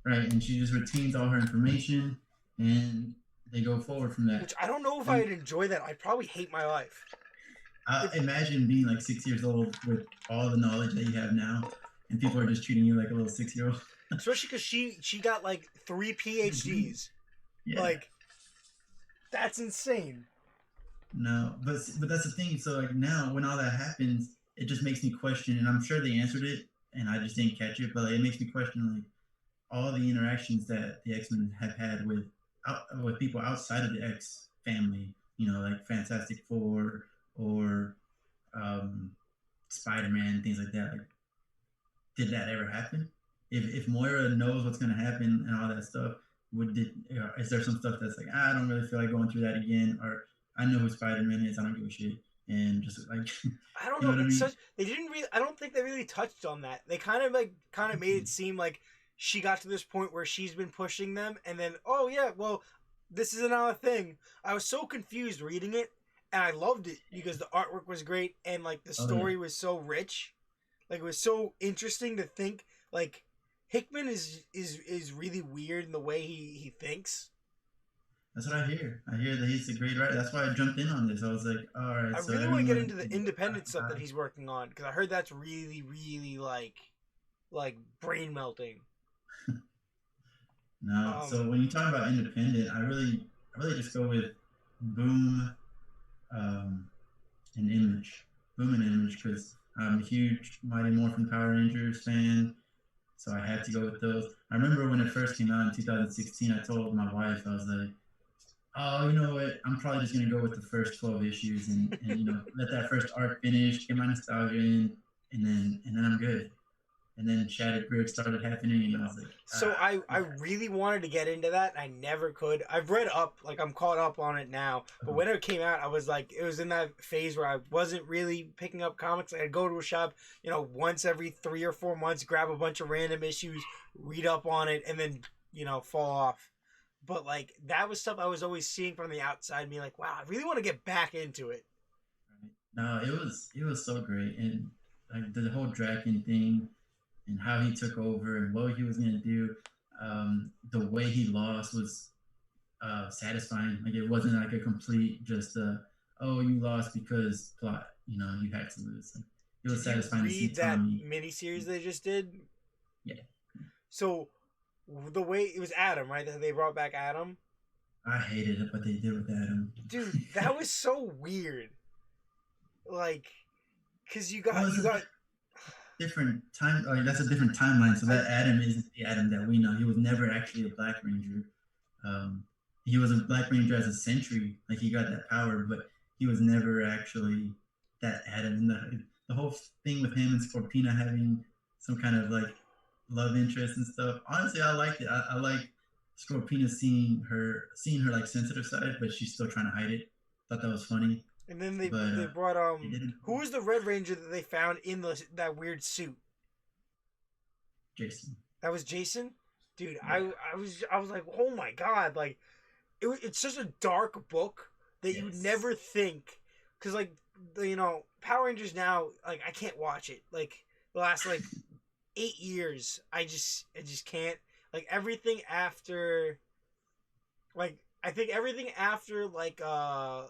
right, and she just retains all her information, and they go forward from that.
Which I don't know if
And
I'd enjoy that. I'd probably hate my life.
I
If
imagine being like 6 years old with all the knowledge that you have now, and people are just treating you like a little 6 year old.
especially because she got like 3 PhDs.
Yeah,
Like that's insane.
no, but that's the thing. So like now, when all that happens, it just makes me question, and I'm sure they answered it, and I just didn't catch it. But like, it makes me question like all the interactions that the X Men have had with people outside of the X family. You know, like Fantastic Four or um, Spider Man, things like that. Like, did that ever happen? If Moira knows what's going to happen and all that stuff, is there some stuff that's like, I don't really feel like going through that again, or I know who Spider Man is, I don't give a shit, and just like,
I don't
you know
know.
what I
It's
mean?
such they didn't really. I don't think they really touched on that. They kind of made it seem like she got to this point where she's been pushing them, and then oh yeah, well this is another thing. I was so confused reading it, and I loved it because the artwork was great and like the
Oh yeah,
story was so rich. Like it was so interesting to think like Hickman is really weird in the way he thinks.
that's what I hear. I hear that he's a great writer. That's why I jumped in on this. I was like, all
I
right, so
really want to get
everyone
into the
is
independent stuff that he's working on because I heard that's really like brain melting.
no. So when you talk about independent, I really just go with Boom, um, and Image, Boom and Image, because I'm a huge Mighty Morphin Power Rangers fan. So I had to go with those. I remember when it first came out in 2016, I told my wife, I was like, oh, you know what? I'm probably just gonna go with the first 12 issues and you know let that first arc finish, get my nostalgia in, and then I'm good. And then Shattered Grid started happening, and I was like,
So I
yeah.
really wanted to get into that and I never could. I've read up, like I'm caught up on it now. But when it came out, I was like, it was in that phase where I wasn't really picking up comics. I'd go to a shop, once every 3 or 4 months, grab a bunch of random issues, read up on it, and then fall off. But like that was stuff I was always seeing from the outside, being like, wow, I really want to get back into it.
No, it was so great, and like the whole Draken thing, and how he took over, and what he was gonna do. The way he lost was satisfying. Like it wasn't like a complete just oh you lost because plot. You know you had to lose. Like, it was
Did you
satisfying to see
read that
Tommy.
miniseries they just did?
Yeah,
So the way it was Adam, right? They brought back Adam.
I hated it, what they did with Adam.
Dude, that was so weird. Like, cause you
Well,
got
it's
you
a
got.
different time. Like that's a different timeline. So
I
that Adam isn't the Adam that we know. He was never actually a Black Ranger. Um, he was a Black Ranger as a Sentry. Like he got that power, but he was never actually that Adam. And the whole thing with him and Scorpina having some kind of like love interest and stuff. Honestly, I liked it. I like Scorpina seeing her like sensitive side, but she's still trying to hide it. Thought that was funny,
and then
but
they brought
they didn't.
who was the Red Ranger that they found in that weird suit?
Jason.
That was Jason. Dude,
Yeah.
I was like, oh my god, like it's such a dark book that you would
Yes.
never think, because like Power Rangers now, like I can't watch it. Like the last like 8 years, I just can't. Like everything after, like I think everything after like not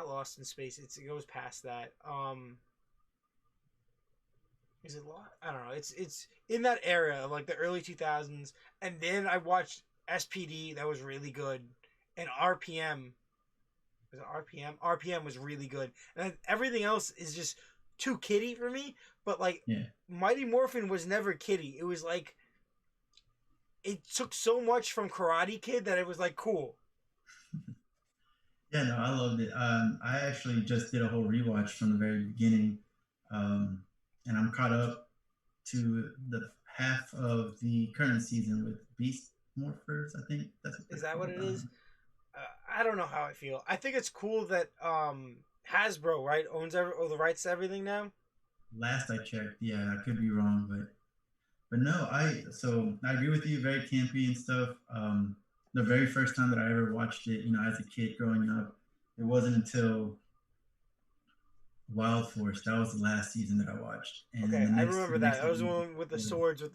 Lost in Space. It goes past that. Is it Lost? I don't know. It's in that era of like the early 2000s, and then I watched SPD. That was really good, and RPM. Was it RPM? RPM was really good, and then everything else is just too kiddie for me. But like
Yeah.
Mighty Morphin was never kiddie. It was like it took so much from Karate Kid that it was like cool.
Yeah, no, I loved it. I actually just did a whole rewatch from the very beginning, and I'm caught up to the half of the current season with Beast Morphers. I think that's what
Is
they're
that what
called.
it is? I don't know how I feel. I think it's cool that Hasbro right owns all the rights to everything now.
last I checked, yeah, I could be wrong, but no, I agree with you. Very campy and stuff. The very first time that I ever watched it, as a kid growing up, it wasn't until Wild Force. That was the last season that I watched, and then
Okay,
the
I
next
remember
the
that.
next
That was the
season
one with the
was
swords with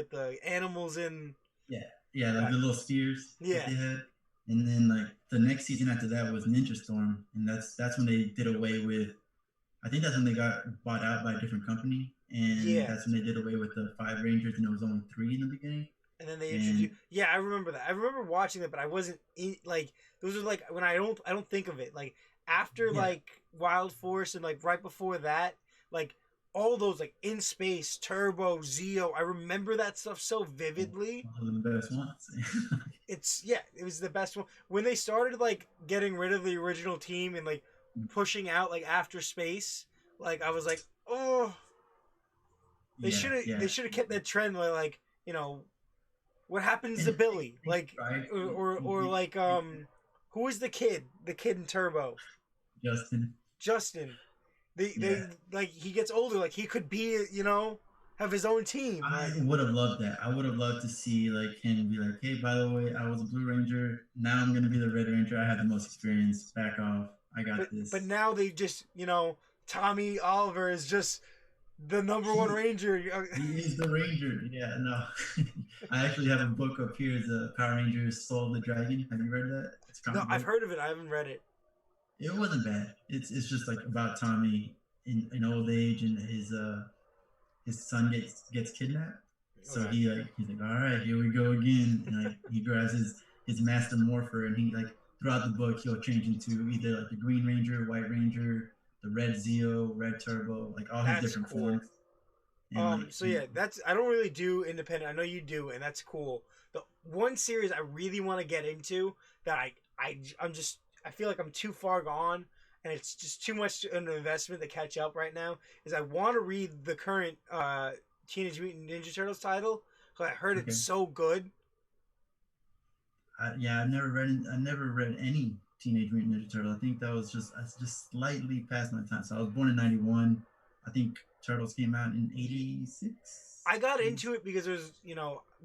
the animals in.
yeah, yeah, like
Yeah,
the little spears that
yeah,
they had, and then like the next season after that was Ninja Storm, and that's when they did away with. I think that's when they got bought out by a different company, and
yeah.
that's when they did away with the five Rangers, and it was only three in the beginning.
And then they introduced.
And
Yeah, I remember that. I remember watching it, but I wasn't in like those are like when I don't think of it like after
yeah,
like Wild Force and like right before that like all those like in space Turbo Zeo. I remember that stuff so vividly.
one of the best ones.
It's yeah, it was the best one when they started like getting rid of the original team and like pushing out like after space. Like I was like, oh,
Yeah,
they
yeah.
should have kept that trend where like what happens to
And
Billy?
they
Like
tried to
or like who is the kid? The kid in Turbo?
Justin.
Justin. They
Yeah,
like he gets older, like he could be, have his own team.
I
Like
would have loved that. I would have loved to see like him be like, "Hey, by the way, I was a Blue Ranger. Now I'm gonna be the Red Ranger. I have the most experience. Back off. I got
but
this."
now they just, Tommy Oliver is just the number one
He
ranger.
he is the Ranger. Yeah, no. I actually have a book up here, the Power Rangers Soul of the Dragon. Have you read that? It's a
No,
comic
I've
book.
heard of it. I haven't read it.
It wasn't bad. It's just like about Tommy in old age, and his son gets kidnapped. So
Okay.
he's like, all right, here we go again. And like he grabs his master morpher, and he like throughout the book he'll change into either like the Green Ranger, White Ranger, the Red Zeo, Red Turbo, like all his
That's
different
cool.
forms. And like
So yeah, that's I don't really do independent. I know you do, and that's cool. The one series I really want to get into that I'm just I feel like I'm too far gone, and it's just too much an investment to catch up right now. Is I want to read the current Teenage Mutant Ninja Turtles title because I heard it's
okay,
so good.
yeah, I never read any Teenage Mutant Ninja Turtle. I think that was just slightly past my time. So I was born in '91. I think Turtles came out in '86.
I got into it because it was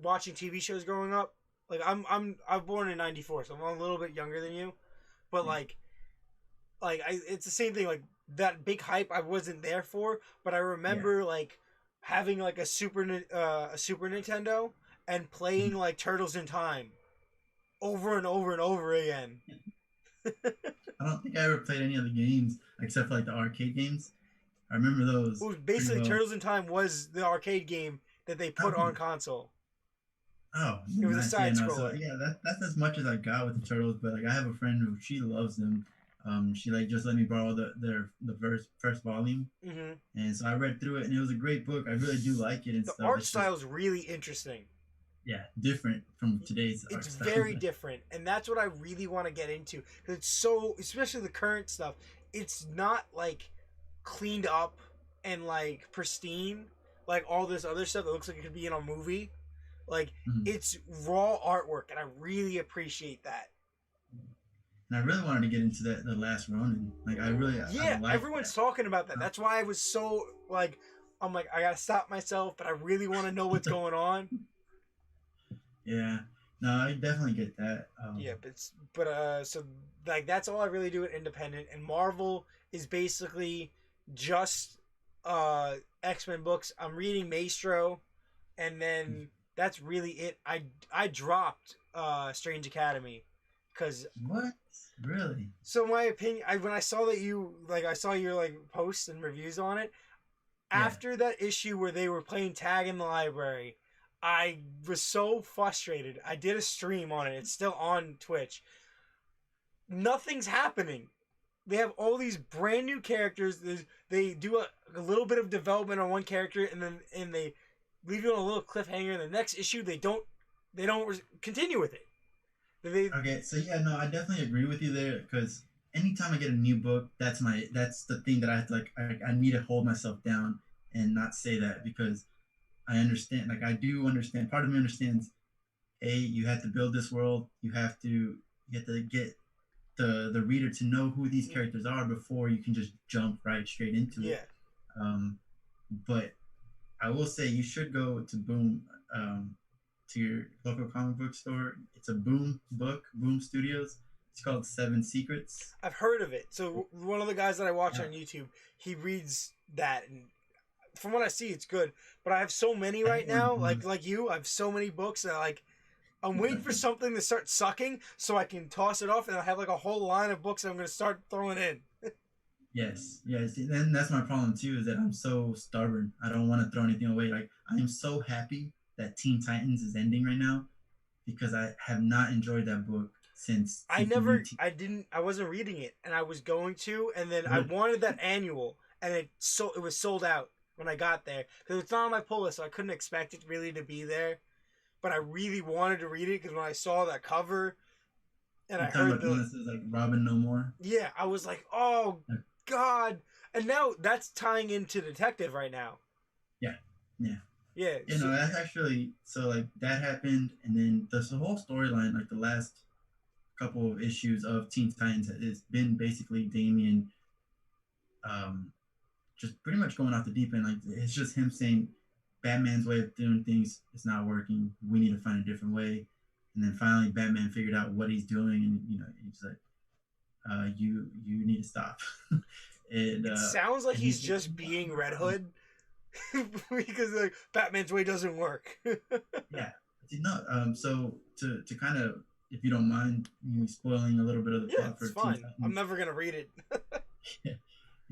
watching TV shows growing up. Like I'm born in '94, so I'm a little bit younger than you, but
Yeah,
it's the same thing. Like that big hype, I wasn't there for, but I
yeah.
remember like having like a Super Nintendo and playing like Turtles in Time over and over and over again.
I don't think I ever played any of the games except for like the arcade games. I remember
It
those
was
pretty
basically
well.
Turtles in Time was the arcade game that they put on
Oh,
console.
oh,
It was a
nice. Yeah,
side
no. So
scroller.
yeah, that's as much as I got with the turtles. But like, I have a friend who she loves them. She like just let me borrow the first volume,
Hmm.
and so I read through it, and it was a great book. I really do like it and
The
stuff.
art
It's just
style is really interesting.
yeah, different from today's
It's
art style.
very different, and that's what I really want to get into because it's so, especially the current stuff. It's not like cleaned up and like pristine like all this other stuff that looks like it could be in a movie. Like
Mhm.
it's raw artwork, and I really appreciate that.
And I really wanted to get into that the last Ronin. Like I
Yeah,
like
everyone's
that.
talking about that. That's why I was so like, I'm like, I gotta stop myself, but I really want to know what's going on.
Yeah, no, I definitely get that.
Yeah, so like that's all I really do at independent, and Marvel is basically just X-Men books. I'm reading Maestro, and then that's really it. I dropped Strange Academy because
What? Really?
so my opinion, when I saw that you like I saw your like posts and reviews on it
Yeah.
after that issue where they were playing tag in the library. I was so frustrated. I did a stream on it. It's still on Twitch. Nothing's happening. They have all these brand new characters. They do a little bit of development on one character, and they leave you on a little cliffhanger. In the next issue, they don't continue with it. They
Okay, so yeah, no, I definitely agree with you there because anytime I get a new book, that's the thing that I have to like I need to hold myself down and not say that because I understand like I do understand part of me understands a you have to build this world, you have to get the reader to know who these characters are before you can just jump right straight into it.
yeah.
but I will say you should go to Boom, to your local comic book store. It's a Boom Studios. It's called Seven Secrets.
I've heard of it. So one of the guys that I watch
Yeah,
on YouTube, he reads that, and from what I see, it's good. But I have so many right
everyone
now,
knows.
like you, I have so many books that like I'm waiting for something to start sucking so I can toss it off, and I have like a whole line of books that I'm gonna start throwing in.
Yes, yes, and that's my problem too. Is that I'm so stubborn. I don't want to throw anything away. Like I am so happy that Teen Titans is ending right now because I have not enjoyed that book since the new team.
I wasn't reading it, and I was going to, and then I
Really?
wanted that annual, and it was sold out when I got there because it's not on my pull list, so I couldn't expect it really to be there. But I really wanted to read it because when I saw that cover and I
You're talking
heard
about the one
the
that says like Robin No More.
yeah, I was like, oh god! And now that's tying into Detective right now.
Yeah, yeah.
Yeah,
You know, that's actually so like that happened, and then the whole storyline, like the last couple of issues of Teen Titans, has been basically Damian, um, just pretty much going off the deep end. Like it's just him saying, Batman's way of doing things is not working. We need to find a different way. And then finally, Batman figured out what he's doing, and he's like, you need to stop. and
it sounds like
and
he's
he's like,
just being Red Hood because like Batman's way doesn't work.
yeah, no. So to kind of, if you don't mind me spoiling a little bit of the
Yeah,
plot
it's
for Teen
fine. I'm
Titans,
never gonna read it.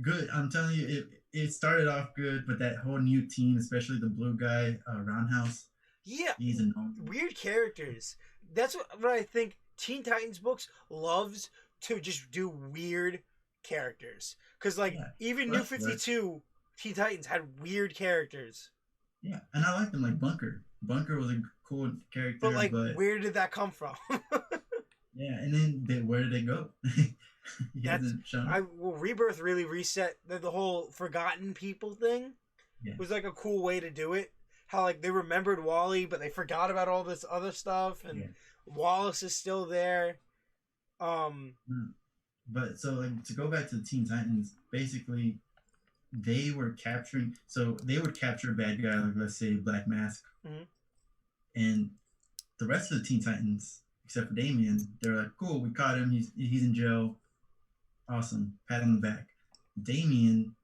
good. I'm telling you, it started off good, but that whole new team, especially the blue guy, Roundhouse,
Yeah,
he's annoying.
weird characters. That's what I think Teen Titans books loves to just do weird characters. Cause like
Yeah,
even New
that's work.
52 Teen Titans had weird characters.
Yeah, and I liked him like Bunker. Bunker was a cool
But
character,
like
but
where did that come from?
yeah, and then where did they go? He
That's
hasn't shown up.
I well Rebirth really reset the whole forgotten people thing.
Yeah,
Was like a cool way to do it. How like they remembered Wally, but they forgot about all this other stuff, and
yeah.
Wallace is still there.
Mm. But so like to go back to the Teen Titans, basically they were capturing. So they would capture a bad guy, like let's say Black Mask,
Mhm.
and the rest of the Teen Titans, except for Damien, they're like, cool, we caught him. He's in jail. Awesome, pat on the back. Damien,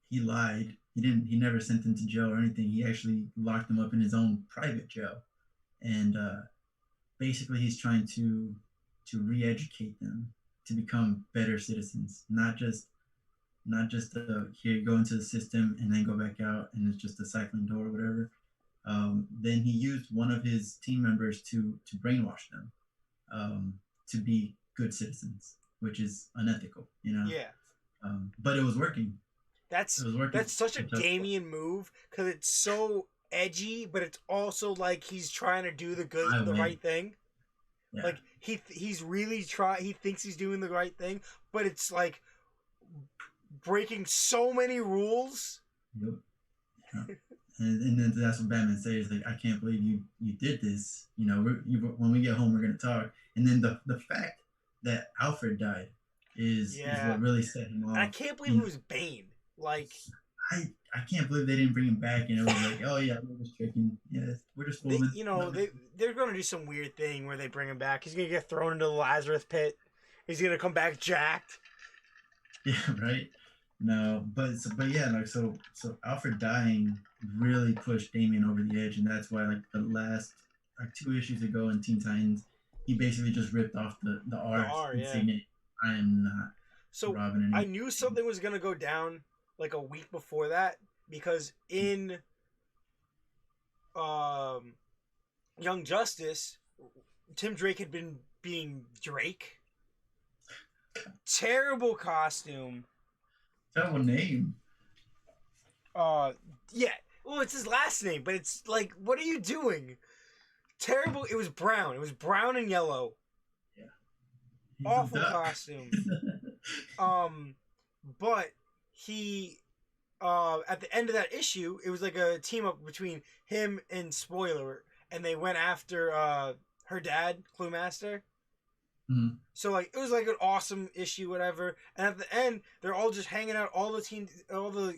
he lied. He never sent him to jail or anything. He actually locked him up in his own private jail, and basically he's trying to re-educate them to become better citizens, not just here go into the system and then go back out and it's just a cycling door or whatever. Then he used one of his team members to brainwash them, to be good citizens, which is unethical,
Yeah,
but it was working.
that's
It was working.
that's such a Damien move because it's so edgy, but it's also like he's trying to do
I
the
win.
right thing.
Yeah.
Like he's really he thinks he's doing the right thing, but it's like breaking so many rules.
Yep. Yeah. And then that's what Batman says, like, I can't believe you did this. When we get home, we're gonna talk. And then the fact that Alfred died is
Yeah,
what really set him
and I
off.
can't believe it was Bane. Like
I can't believe they didn't bring him back, and it was like, oh yeah, we're just tricking. Yeah, we're just
they,
fooling.
you know, they're gonna do some weird thing where they bring him back. He's gonna get thrown into the Lazarus pit. He's gonna come back jacked.
Yeah, right. No, but yeah, like so Alfred dying really pushed Damien over the edge, and that's why like the last like 2 issues ago in Teen Titans, he basically just ripped off the
The
R
R,
and
yeah.
saying, I am not
So
Robin
I
anymore.
knew something was gonna go down like a week before that because in um, Young Justice, Tim Drake had been being Drake. Terrible costume.
Terrible name.
Yeah. Well, it's his last name, but it's like, what are you doing? Terrible. It was brown. It was brown and yellow.
Yeah. He's
Awful costume. But he, at the end of that issue, it was like a team up between him and Spoiler, and they went after her dad, Cluemaster.
Mhm.
So like it was like an awesome issue, whatever. And at the end, they're all just hanging out. All the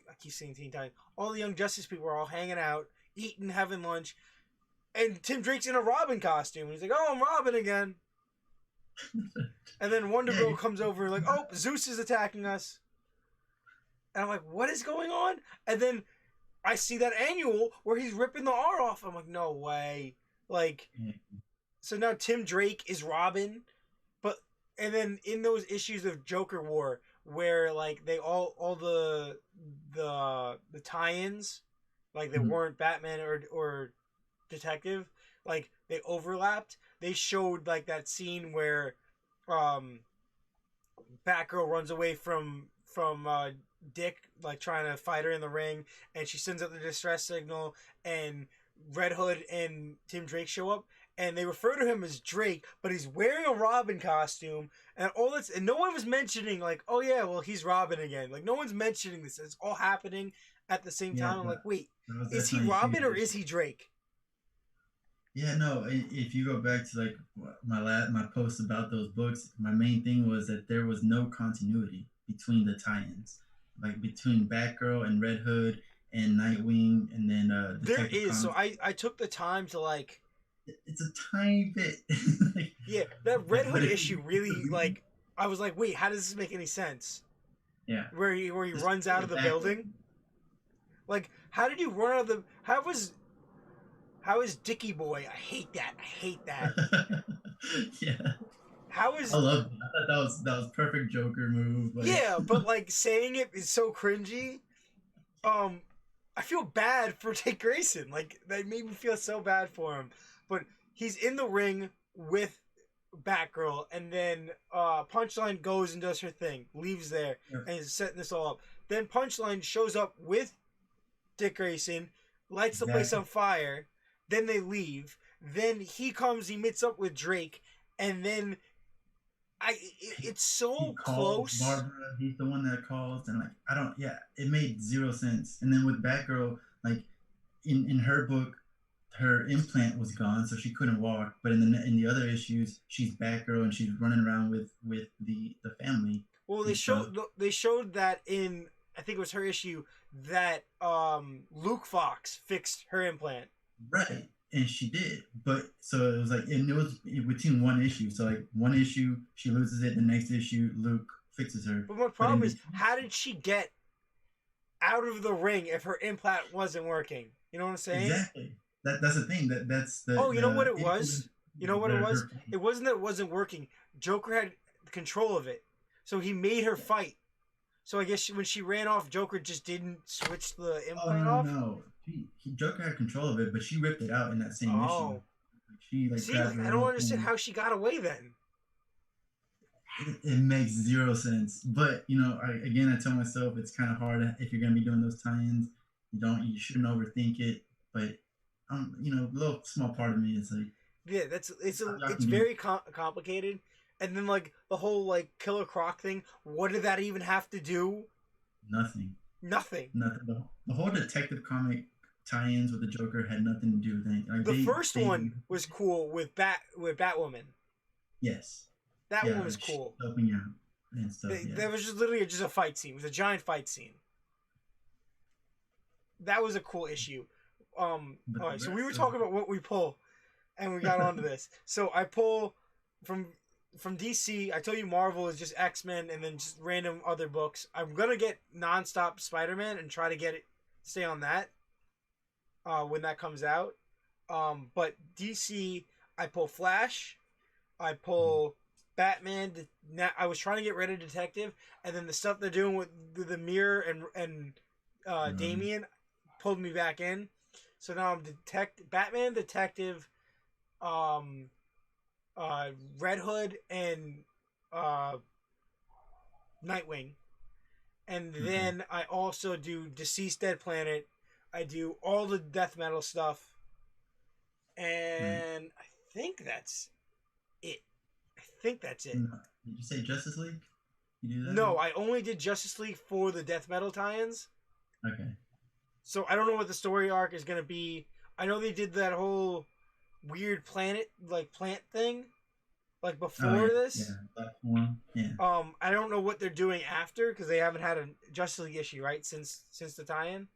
I keep saying Teen Titans, all the Young Justice people are all hanging out, eating, having lunch. And Tim Drake's in a Robin costume. He's like, "Oh, I'm Robin again." And then Wonder
Yeah,
Girl comes over, like, "Oh, Zeus is attacking us." And I'm like, "What is going on?" And then I see that annual where he's ripping the R off. I'm like, "No way!" Like,
yeah.
so now Tim Drake is Robin. But and then in those issues of Joker War, where like they all the tie-ins, like they
Mhm.
weren't Batman or Detective, like they overlapped. They showed like that scene where um Batgirl runs away from Dick, like trying to fight her in the ring, and she sends out the distress signal, and Red Hood and Tim Drake show up, and they refer to him as Drake, but he's wearing a Robin costume, and all that's and no one was mentioning like, oh yeah, well he's Robin again. Like no one's mentioning this. It's all happening at the same
Yeah,
time. I'm like, wait,
that was
is he
definitely a
Robin
huge
or
issue.
is he Drake?
Yeah, no. If you go back to like my post about those books, my main thing was that there was no continuity between the tie-ins, like between Batgirl and Red Hood and Nightwing, and then
There
Detective
is. So
Comics.
I took the time to like,
It's a tiny bit, like,
yeah, that Red
but
Hood
if you
issue
keep the
really
reading,
like. I was like, wait, how does this make any sense?
yeah,
Where he runs out
especially
of the
Batgirl.
building. Like, how did you run out of the? How is Dicky Boy? I hate that. I hate that.
Yeah,
How
I
is
love. That. I thought that was perfect Joker move. Like,
yeah, but like saying it is so cringy. Um, I feel bad for Dick Grayson. Like that made me feel so bad for him. But he's in the ring with Batgirl, and then Punchline goes and does her thing, leaves there, and is setting this all up. Then Punchline shows up with Dick Grayson, lights the place
exactly.
on fire. Then they leave. Then he comes, he meets up with Drake, and then it's
He
so
calls
close.
Barbara. He's the one that calls, and like I don't. Yeah, it made zero sense. And then with Batgirl, like in her book, her implant was gone, so she couldn't walk. But in the other issues, she's Batgirl and she's running around with the family
Well,
and stuff.
they showed that in I think it was her issue that Luke Fox fixed her implant.
Right. And she did, but so it was like, and it was between one issue. So like one issue, she loses it. The next issue, Luke fixes her.
But my
But in
problem is,
between,
how did she get out of the ring if her implant wasn't working? You know what I'm saying?
exactly. That's the thing. That's
Oh, you know what
the
it
issue
was? You know what it
where
was?
her
It wasn't that it wasn't working. Joker had control of it, so he made her fight. So I guess when she ran off, Joker just didn't switch the
oh
implant
no no
off.
no. Joker had control of it, but she ripped it out in that same issue.
Oh,
She like
see,
grabbed
like
the
I don't
remote
understand
and
how she got away then.
it makes zero sense. But again, I tell myself it's kind of hard if you're gonna be doing those tie-ins. You shouldn't overthink it. But a little small part of me is like,
Yeah,
y'all
it's
can do
very complicated. And then like the whole like Killer Croc thing. What did that even have to do?
nothing,
Nothing.
nothing. The whole Detective Comic tie-ins with the Joker had nothing to do with anything. Like
The first
they
one was cool with Batwoman.
yes,
That
yeah,
one was
like she's
cool.
helping out and stuff. Yeah,
That was just literally just a fight scene. It was a giant fight scene. That was a cool issue.
but
All
the
right, so we were
rest of
talking about what we pull, and we got onto this. So I pull from from DC. I told you Marvel is just X-Men and then just random other books. I'm gonna get nonstop Spider-Man and try to get it stay on that when that comes out. But DC, I pull Flash. I pull Batman. Now I was trying to get rid of Detective, and then the stuff they're doing with the Mirror and
um,
Damian pulled me back in. So now I'm Batman, Detective, um, Red Hood, and uh, Nightwing, and
okay.
then I also do Deceased Dead Planet. I do all the death metal stuff,
Right.
and I think that's it. I think that's it.
No. Did you say Justice League? You do that
No,
one?
I only did Justice League for the death metal tie-ins,
Okay.
so I don't know what the story arc is gonna be. I know they did that whole weird planet like plant thing, like
Oh
before
yeah,
this.
yeah, platform. Yeah.
I don't know what they're doing after because they haven't had a Justice League issue right since the tie-in.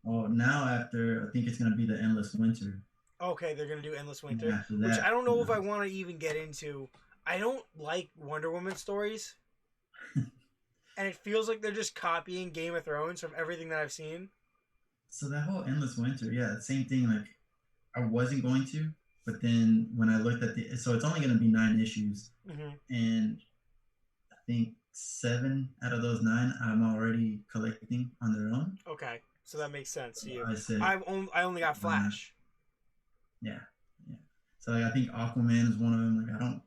Oh, now after I think it's gonna be the Endless Winter.
Okay, they're gonna do Endless
And
Winter,
after
which
that,
I don't know if I want to even get into. I don't like Wonder Woman stories, and it feels like they're just copying Game of Thrones from everything that I've seen.
so that whole Endless Winter, yeah, same thing. Like I wasn't going to, but then when I looked at so it's only gonna be 9 issues,
Mm-hmm.
and I think 7 out of those 9 I'm already collecting on their own.
Okay, so that makes sense
So
to you.
I said,
I only got
why not?
Flash.
Yeah, yeah. So like, I think Aquaman is one of them. Like I don't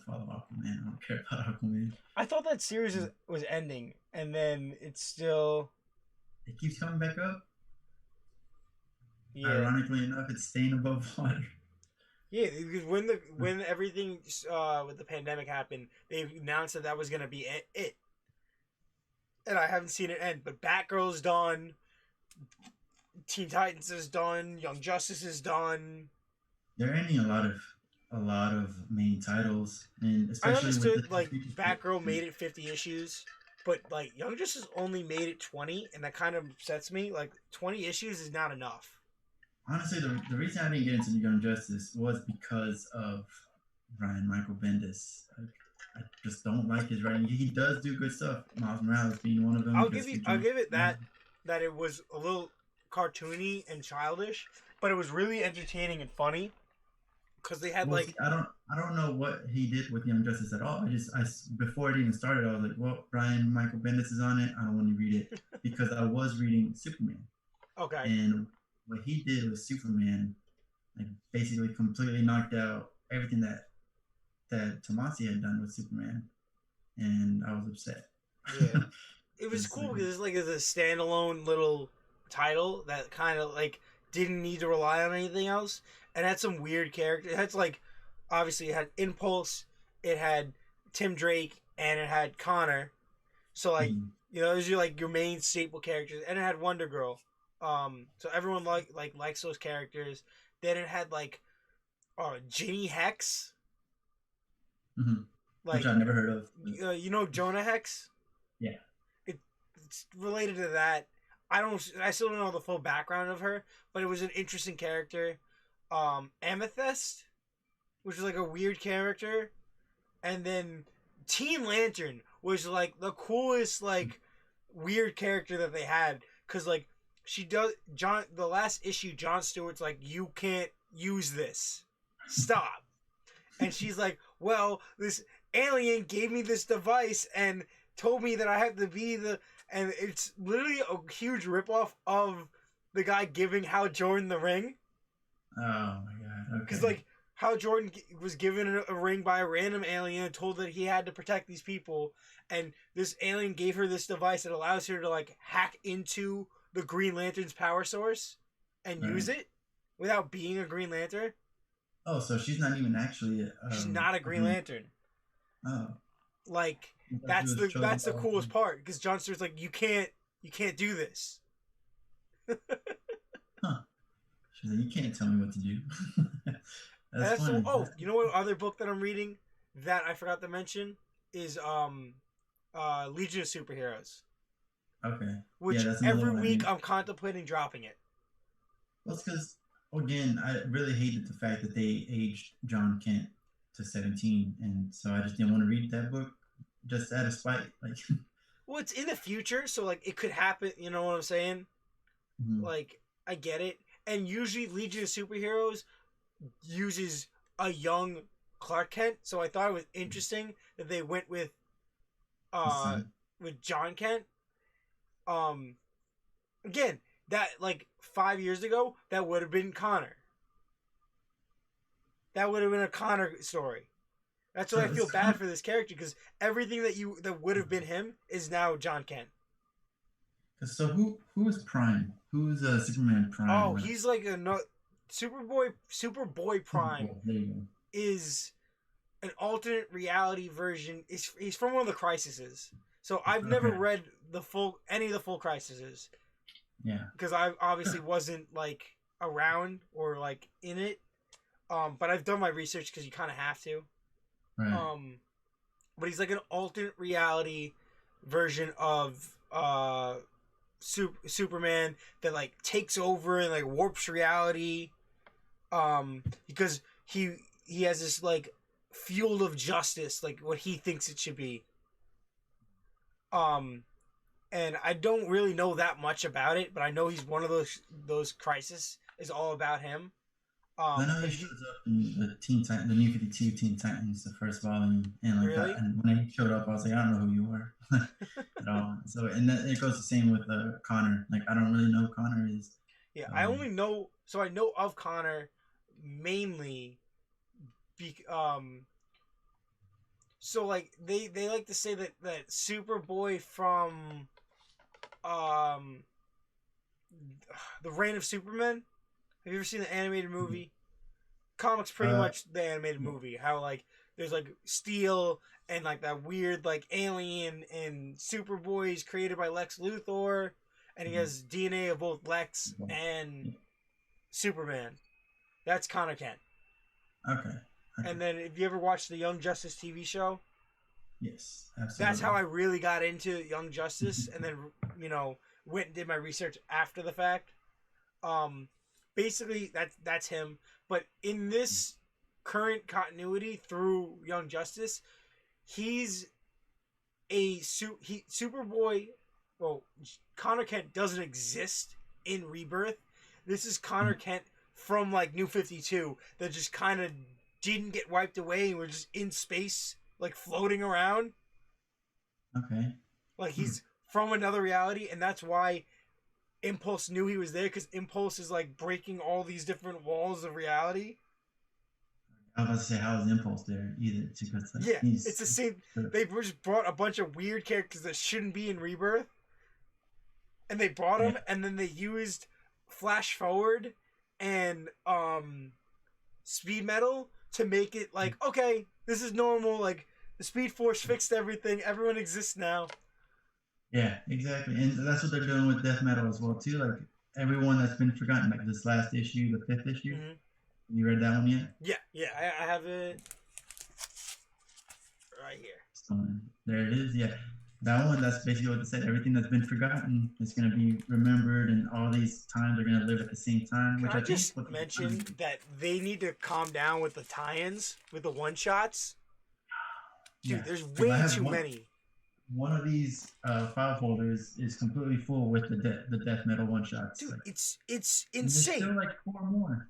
follow Aquaman. I don't care about Aquaman.
I thought that series was ending, and then it's still
It keeps coming back up.
yeah.
Ironically enough, it's staying above water.
Yeah, because when everything with the pandemic happened, they announced that that was gonna be it, and I haven't seen it end. But Batgirl's done, Teen Titans is done, Young Justice is done.
They're ending a lot of main titles, and
I
especially with
understood
the
like Batgirl made it 50 issues, but like Young Justice only made it 20, and that kind of upsets me. Like 20 issues is not enough.
honestly, the reason I didn't get into the Young Justice was because of Brian Michael Bendis. I just don't like his writing. He does do good stuff. Miles Morales being one of them.
I'll give it that it was a little cartoony and childish, but it was really entertaining and funny because they had
Well,
like
see, I don't know what he did with Young Justice at all. I before it even started, I was like, well, Brian Michael Bendis is on it. I don't want to read it because I was reading Superman,
okay.
and what he did with Superman, like basically completely knocked out everything that Tomasi had done with Superman, and I was upset.
Yeah. It was
It's
cool
like,
because it's a standalone little title that kind of like didn't need to rely on anything else, and had some weird characters. It had like obviously it had Impulse, it had Tim Drake, and it had Connor. So like
mhm.
those are like your main staple characters, and it had Wonder Girl. So everyone likes those characters. Then it had like Ginny Hex,
Which
like
I never heard of.
Jonah Hex.
Yeah.
It's related to that. I still don't know the full background of her, but it was an interesting character. Amethyst, which was like a weird character, and then Teen Lantern was like the coolest like weird character that they had because like she does the last issue John Stewart's like you can't use this, stop, and she's like well this alien gave me this device and told me that I have to be the and it's literally a huge ripoff of the guy giving Hal Jordan the ring.
Oh my god.
Because
Okay.
like Hal Jordan was given a ring by a random alien and told that he had to protect these people, and this alien gave her this device that allows her to like hack into the Green Lantern's power source and
Right.
use it without being a Green Lantern.
Oh, so she's not even actually.
She's not a Green Lantern.
Oh.
Like
She was chosen
that's the
by-
coolest part because Jon Stewart's like you can't do this.
Huh. She's like, you can't tell me what to do. That's
So,
funny.
you know what other book that I'm reading that I forgot to mention is Legion of Superheroes,
Okay.
which
Yeah, that's another
every
one I
week
need.
I'm contemplating dropping it.
Well, it's because again, I really hated the fact that they aged John Kent to 17, and so I just didn't want to read that book just out of spite. Like,
Well, it's in the future, so like it could happen. You know what I'm saying?
mhm.
Like I get it, and usually Legion of Superheroes uses a young Clark Kent, so I thought it was interesting that they went
His
uh
son.
with John Kent. Um, again, that like 5 years ago, that would have been Connor. That would have been a Connor story. That's why I
So
feel
it's
bad
kind
for this character because everything that would have been him is now John Kent.
of, so who is Prime? Who's Superman Prime?
Oh, he's like a no, Superboy Prime
Superboy. There you go.
is an alternate reality version. He's from one of the Crises. So I've never
Okay.
read any of the full Crises
Yeah.
because I obviously wasn't like around or like in it. But I've done my research because you kind of have to.
Right.
But he's like an alternate reality version of Superman that like takes over and like warps reality. Because he has this like field of justice, like what he thinks it should be. Um, and I don't really know that much about it, but I know he's one of those crisis is all about him.
I know he
And
shows up in the Teen Titan, the New 52 Teen Titans, the first volume, and like that.
really,
And when he showed up, I was like, I don't know who you are at all. So, and that, it goes the same with Connor. Like, I don't really know who Connor is.
yeah, I
So,
only know so I know of Connor mainly. Be, so like they like to say that Superboy from um the Reign of Superman. Have you ever seen the animated movie? Comics pretty
uh,
much the animated movie. How like there's like Steel and like that weird like alien and Superboy is created by Lex Luthor, and he has DNA of both Lex and Superman. That's Connor Kent.
okay, okay,
And then if you ever watched the Young Justice TV show,
yes,
that's how
absolutely.
I really got into Young Justice, and then went and did my research after the fact. Um, Basically that's him. But in this current continuity through Young Justice, he's Superboy. Well, Connor Kent doesn't exist in Rebirth. This is Connor Kent from like New 52 that just kind of didn't get wiped away and we're just in space, like floating around.
Okay.
Like
Hmm.
he's from another reality, and that's why Impulse knew he was there because Impulse is like breaking all these different walls of reality.
I was about to say how is Impulse there either because like
Yeah, it's
he's
the same. They just brought a bunch of weird characters that shouldn't be in Rebirth, and they brought
yeah,
them, and then they used Flash Forward and Speed Metal to make it like, okay, this is normal. Like the Speed Force fixed everything. Everyone exists now.
yeah, exactly, and that's what they're doing with Death Metal as well too. Like everyone that's been forgotten, like this last issue, the fifth issue.
Mm-hmm.
You read that one yet?
Yeah, yeah, I have it right here.
So, there it is. Yeah, that one. That's basically what it said. Everything that's been forgotten is going to be remembered, and all these times are going to live at the same time.
Can
Which
I
I think
just
what they're trying
mention
to do.
that they need to calm down with the tie-ins, with the one-shots? Dude,
Yeah,
there's
because I
way
have
too many.
one of these file folders is completely full with the death metal one shots.
Dude,
Like,
it's
and there's
insane.
still like four more.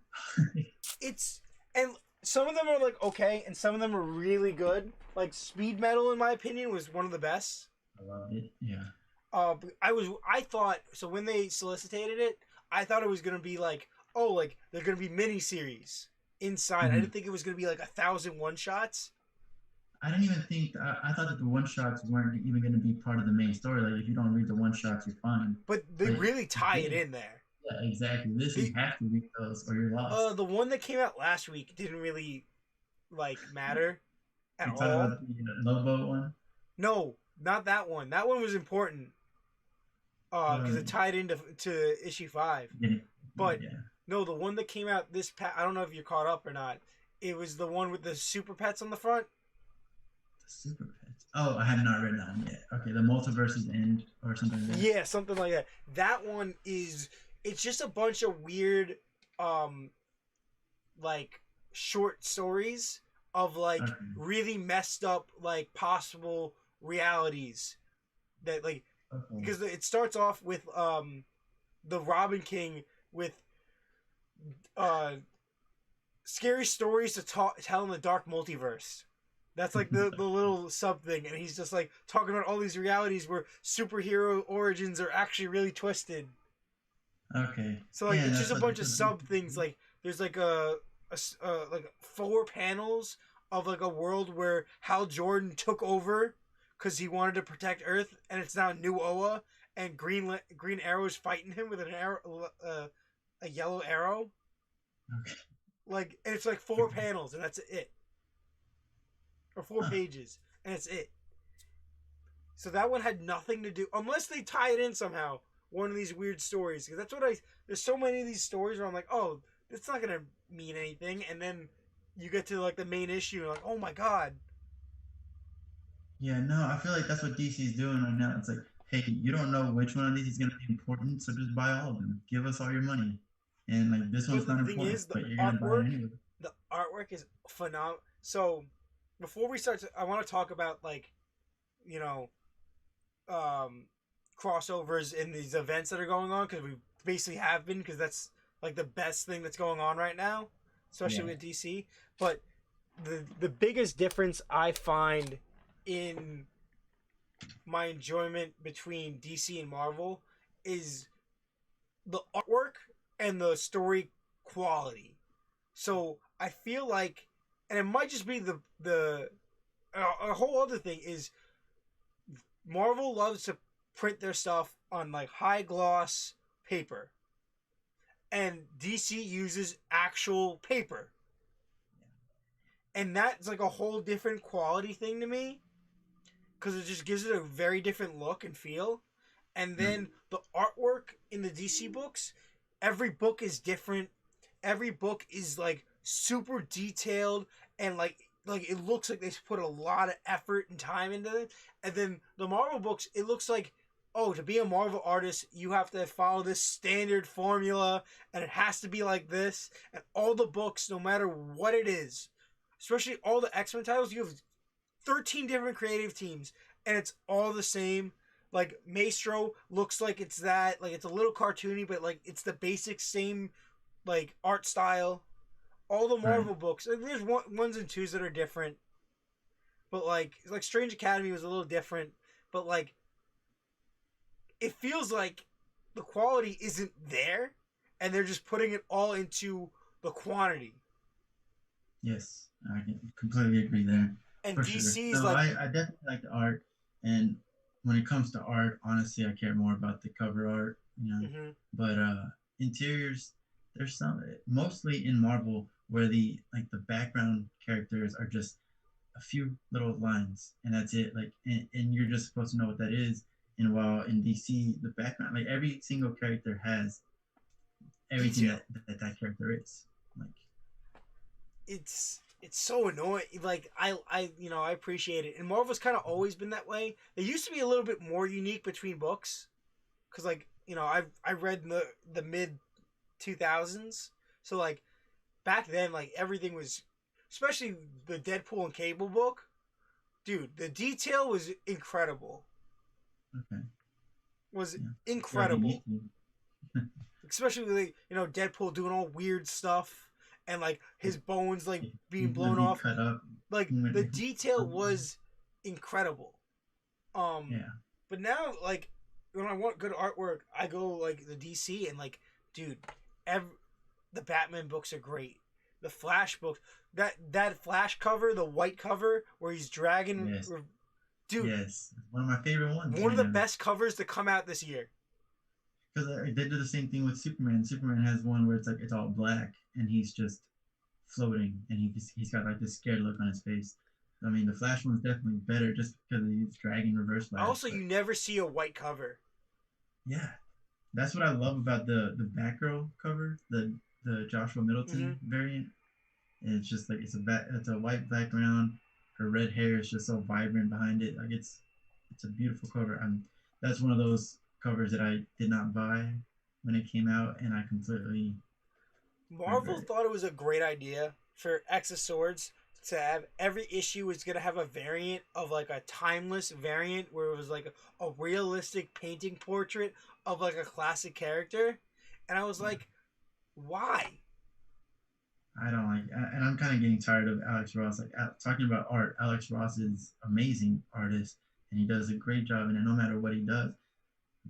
It's and some of them are like okay, and some of them are really good. Like Speed Metal, in my opinion, was one of the best.
I loved it. Yeah.
I thought so when they solicited it, I thought it was gonna be like, oh, like they're gonna be mini series inside. I
Mm-hmm.
didn't think it was gonna be like 1,000 one shots.
I didn't even think. I thought that the one shots weren't even going to be part of the main story. Like, if you don't read the one shots, you're fine.
But they
But
really tie it in there.
yeah, exactly. This you
The
have to read those or you're lost.
the one that came out last week didn't really like matter at
You talk
all.
about the Lobo one.
No, not that one. That one was important because it tied into issue 5.
Yeah,
But
yeah.
no, the one that came out I don't know if you're caught up or not. It was the one with the super pets on the front.
The Super Pets. Oh, I have not read that one yet. Okay, the multiverses end or something like that.
Yeah, something like that. That one is it's just a bunch of weird um like short stories of like
Okay.
really messed up like possible realities that like
Okay.
because it starts off with the Robin King with uh scary stories to tell in the dark multiverse. That's like the little sub thing, and he's just like talking about all these realities where superhero origins are actually really twisted.
Okay.
So like
Yeah,
it's just
that's
a
what
bunch of sub things. Like there's like like 4 panels of like a world where Hal Jordan took over because he wanted to protect Earth, and it's now New Oa, and Green Arrow's fighting him with an arrow, a yellow arrow.
Okay.
Like and it's like 4 panels, and that's it, or 4
Huh.
pages, and it's it. So that one had nothing to do, unless they tie it in somehow. One of these weird stories, because that's what I. There's so many of these stories where I'm like, oh, it's not gonna mean anything, and then you get to like the main issue, and like, oh my god.
Yeah, no, I feel like that's what DC's doing right now. It's like, hey, you don't know which one of these is gonna be important, so just buy all of them. Give us all your money. And like this
But
one's
the
not
thing
important,
is, the
but you're gonna buy it
artwork,
anyway.
the artwork is phenomenal. So before we start, I want to talk about like you know um, crossovers in these events that are going on because we basically have been because that's like the best thing that's going on right now, especially
Yeah.
with DC. But the biggest difference I find in my enjoyment between DC and Marvel is the artwork and the story quality. So I feel like, and it might just be the a whole other thing is Marvel loves to print their stuff on like high gloss paper, and DC uses actual paper, and that's like a whole different quality thing to me because it just gives it a very different look and feel. And
Yep.
then the artwork in the DC books, every book is different. Every book is like super detailed and like it looks like they put a lot of effort and time into it. And then the Marvel books, it looks like, oh, to be a Marvel artist, you have to follow this standard formula and it has to be like this. And all the books, no matter what it is, especially all the X-Men titles, you have 13 different creative teams and it's all the same. Like Maestro looks like it's that, like it's a little cartoony, but like it's the basic same like art style. All the
Right.
Marvel books, like, there's ones and twos that are different, but like Strange Academy was a little different, but like it feels like the quality isn't there, and they're just putting it all into the quantity.
Yes. I can completely agree there.
And
For sure.
DC's
No,
like,
I definitely like the art, and when it comes to art, honestly, I care more about the cover art, you know.
mm-hmm,
But interiors, there's some mostly in Marvel where the like the background characters are just a few little lines and that's it. Like, and you're just supposed to know what that is. And while in DC, the background, like every single character has everything
detail.
that character is. Like,
It's so annoying. Like I appreciate it, and Marvel's kind of always been that way. They used to be a little bit more unique between books, because like I read in the mid 2000s, so like back then like everything was, especially the Deadpool and Cable book, dude. The detail was incredible.
okay,
Was
yeah, I feel like you
incredible,
need to.
especially with like, Deadpool doing all weird stuff and like his bones like being blown
He
off.
cut up.
Like the detail was incredible. Um,
Yeah,
but now like when I want good artwork, I go like the DC and like, dude, every, the Batman books are great. The Flash books, that Flash cover, the white cover where he's dragging,
yes,
dude,
yes. One of my favorite ones
one
right
of the
now.
best covers to come out this year.
Because they do the same thing with Superman. Superman has one where it's like it's all black and he's just floating and he's got like this scared look on his face. I mean, the Flash one's definitely better just because he's dragging Reverse Flash.
Also,
But
you never see a white cover.
yeah, that's what I love about the Batgirl cover, the Joshua
Mm-hmm.
Middleton variant. And it's just like it's a white background. Her red hair is just so vibrant behind it. Like it's a beautiful cover. That's one of those covers that I did not buy when it came out, and I completely
Marvel
regret it.
thought it was a great idea for X of Swords to have every issue was gonna have a variant of like a timeless variant where it was like a realistic painting portrait of like a classic character, and I was
Yeah,
like, why?
I don't like, and I'm kind of getting tired of Alex Ross. Like talking about art, Alex Ross is amazing artist, and he does a great job in it, no matter what he does.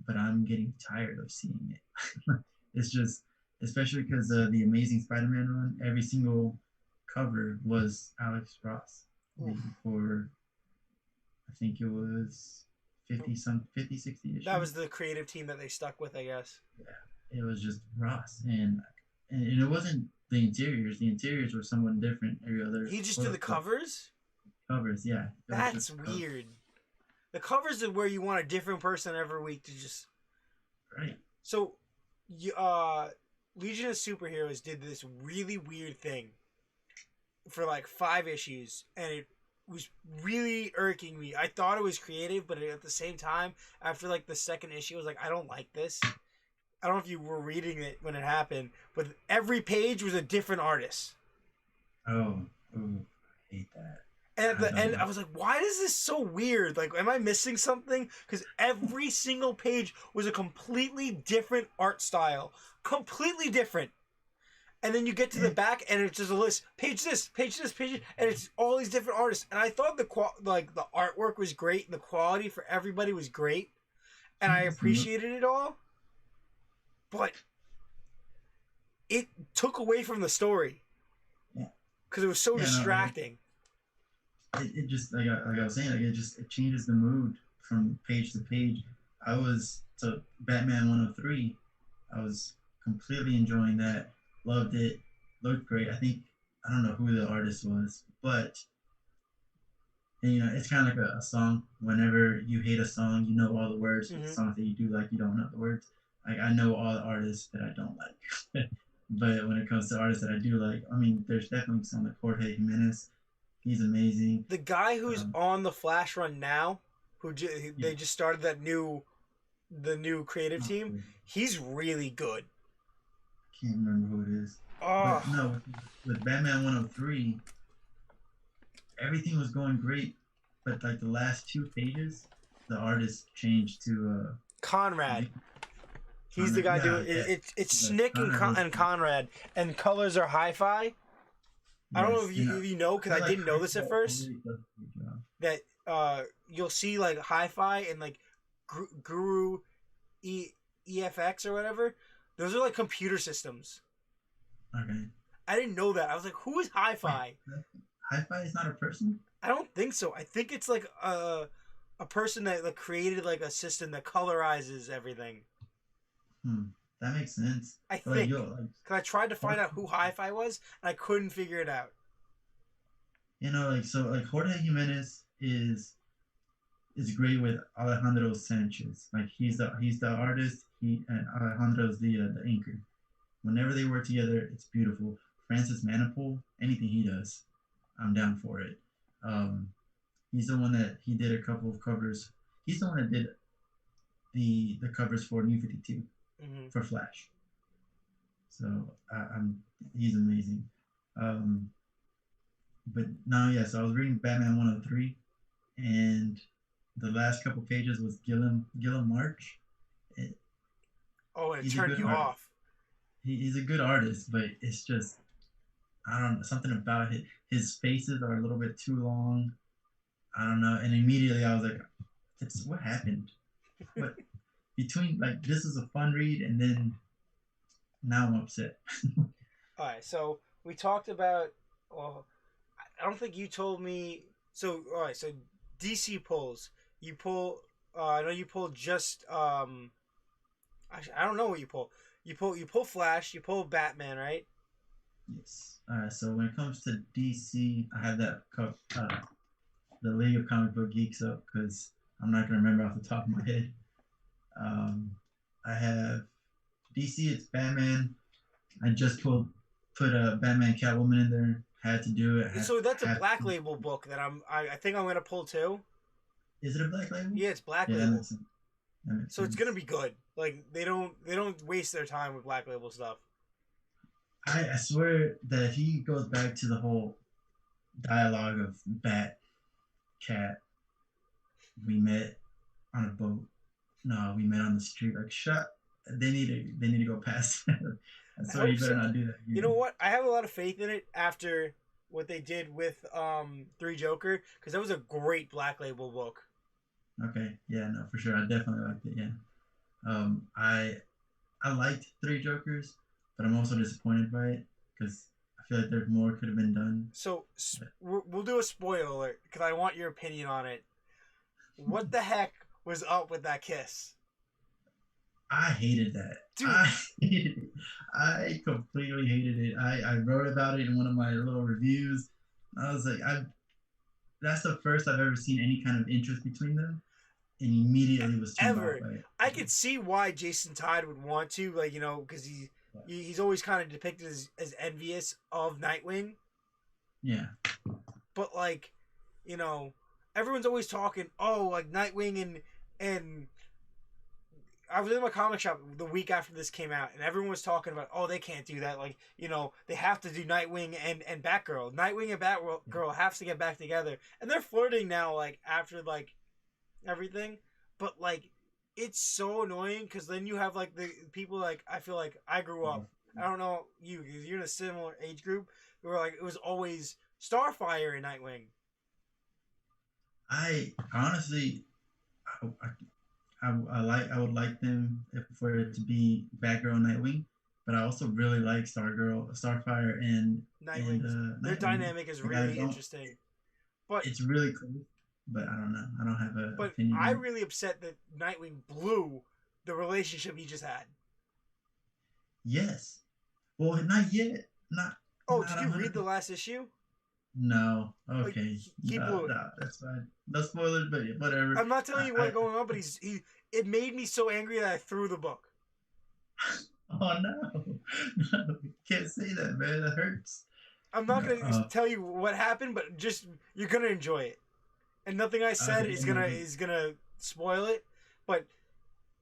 But I'm getting tired of seeing it. It's just, especially because the Amazing Spider-Man run, every single cover was Alex Ross
Oof.
for I think it was 50 60
That was
issues.
the creative team that they stuck with, I guess.
Yeah, it was just Ross, and it wasn't the interiors. The interiors were somewhat different. Every other
He just
quote
did the
unquote
covers.
covers, yeah, it was
That's
just covers,
weird. The covers are where you want a different person every week to just
right?
so. Legion of Superheroes did this really weird thing for like 5 issues, and it was really irking me. I thought it was creative, but at the same time, after like the second issue, I was like, I don't like this. I don't know if you were reading it when it happened, but every page was a different artist.
Oh, I hate that.
And at
I
the
don't
end, I
like.
was like, why is this so weird? Like, am I missing something? Because every single page was a completely different art style. Completely different. And then you get to the back, and it's just a list. Page this, page this, page this, and it's all these different artists. And I thought the artwork was great, and the quality for everybody was great, and I appreciated it all. But it took away from the story because it was so distracting.
It just like I was saying, like it changes the mood from page to page. So Batman 103. I was completely enjoying that. Loved it. Looked great. I don't know who the artist was, but and, it's kind of like a song. Whenever you hate a song, you know all the words.
Mm-hmm.
Songs that you do like, you don't know the words. Like I know all the artists that I don't like, but when it comes to artists that I do like, I mean, there's definitely some like Jorge Jimenez. He's amazing.
The guy who's on the Flash run now, they just started the new creative team. He's really good.
Can't remember who it is.
Oh.
But no, with Batman 103, everything was going great, but like the last 2 pages, the artist changed to
Conrad. He's the guy doing it. It's Snick and Conrad, and colors are hi-fi. Yes, I don't know if you know, because I didn't know this at first. That you'll see like hi-fi and like Guru EFX or whatever. Those are like computer systems.
Okay.
I didn't know that. I was like, who is hi-fi?
Hi-fi is not a person?
I don't think so. I think it's like a person that like created like a system that colorizes everything.
That makes sense.
I think. Because I tried to find out who hi-fi was, and I couldn't figure it out.
Like Jorge Jimenez is great with Alejandro Sanchez. Like he's the artist. And Alejandro's the inker. Whenever they work together, it's beautiful. Francis Manapul, anything he does, I'm down for it. He's the one that he did a couple of covers. He's the one that did the covers for New 52 for Flash. So he's amazing. But now, so I was reading Batman 103, and the last couple pages was Gilliam March.
It turned you off.
He's a good artist, but it's just, I don't know, something about it. His faces are a little bit too long. I don't know. And immediately I was like, what happened? What between, like, this is a fun read, and then now I'm upset.
All right, so we talked about, I don't think you told me. So, all right, so DC pulls. You pull, I know you pull just, actually, I don't know what you pull. You pull Flash, you pull Batman, right?
Yes. So when it comes to DC, I have that the League of Comic Book Geeks up because I'm not gonna remember off the top of my head. I have DC. It's Batman. I just put Batman Catwoman in there. Had to do it.
So that's a Black Label book that I think I'm gonna pull too.
Is it a Black Label?
Yeah, it's Black Label. So it's gonna be good. Like they don't waste their time with Black Label stuff.
I swear that if he goes back to the whole dialogue of Bat, Cat, we met on a boat. No, we met on the street. Like shut. They need to go past that. I swear you better not do that again.
You know what? I have a lot of faith in it after what they did with 3 Joker, because that was a great Black Label book.
Okay, yeah, no, for sure. I definitely liked it. Yeah, I liked 3 Jokers, but I'm also disappointed by it because I feel like there's more could have been done.
So we'll do a spoiler alert because I want your opinion on it. What the heck was up with that kiss?
I hated that. Dude. I hated it. I completely hated it. I wrote about it in one of my little reviews. I was like, that's the first I've ever seen any kind of interest between them, and immediately was turned off by it.
I could see why Jason Todd would want to, like, you know, because he's always kind of depicted as envious of Nightwing.
Yeah.
But like, you know, everyone's always talking, oh, like Nightwing and I was in my comic shop the week after this came out, and everyone was talking about, oh, they can't do that. Like, you know, they have to do Nightwing and Batgirl. Nightwing and Batgirl have to get back together, and they're flirting now. Like after like everything, but like it's so annoying because then you have like the people like I feel like I grew up. I don't know you because you're in a similar age group. Where like it was always Starfire and Nightwing.
I honestly, I would like them for it to be Batgirl and Nightwing, but I also really like Starfire, and
Nightwings. Their
Nightwing.
dynamic is
Like I
really
don't,
interesting, but
it's really cool, but I don't know. I don't have an
but
opinion on
I'm
it.
really upset that Nightwing blew the relationship he just had.
Yes. Well, not yet.
Oh,
Not
did
a
you
hundred
read the
percent.
last issue?
No.
Like
Okay.
he
No,
blew it.
no, that's fine. No spoilers, but yeah, whatever.
I'm not telling you
I
what's going on, but he. It made me so angry that I threw the book.
oh no, no, you can't say that, man. That hurts.
I'm not
No.
gonna tell you what happened, but just you're gonna enjoy it, and nothing I said
Okay.
is gonna spoil it. But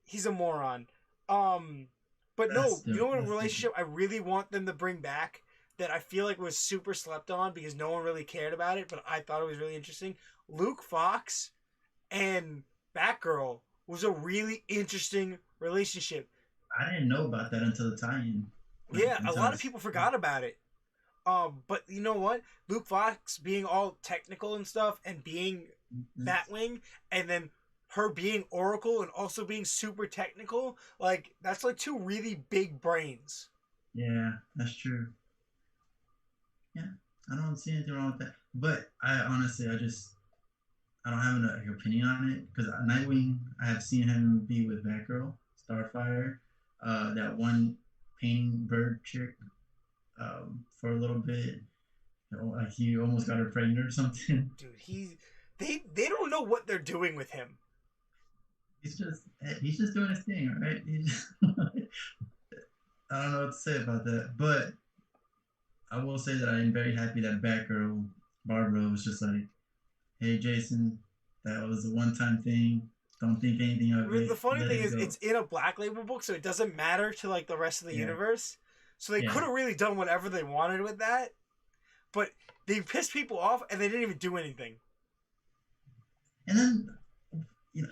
he's a moron. Um, but
That's
no, you know
stupid.
what
That's stupid.
relationship I really want them to bring back that I feel like was super slept on because no one really cared about it, but I thought it was really interesting. Luke Fox and Batgirl was a really interesting relationship.
I didn't know about that until the tie-in, like
Yeah, a
until
lot of
this.
people forgot about it. But you know what? Luke Fox being all technical and stuff, and being Batwing, and then her being Oracle and also being super technical, like that's like two really big brains.
Yeah, that's true. Yeah, I don't see anything wrong with that. But I honestly, I don't have an opinion on it because Nightwing, I have seen him be with Batgirl, Starfire, that one painting bird chick, for a little bit. You know, like he almost got her pregnant or something.
Dude, they don't know what they're doing with him.
He's just doing his thing, all right? I don't know what to say about that, but I will say that I am very happy that Batgirl Barbara was just like, "Hey, Jason, that was a one-time thing. Don't think anything of
The
it.
funny
Let
thing
it
is,
go."
it's in a Black Label book, so it doesn't matter to like the rest of the
Yeah,
universe. So they
yeah.
could have really done whatever they wanted with that, but they pissed people off and they didn't even do anything.
And then,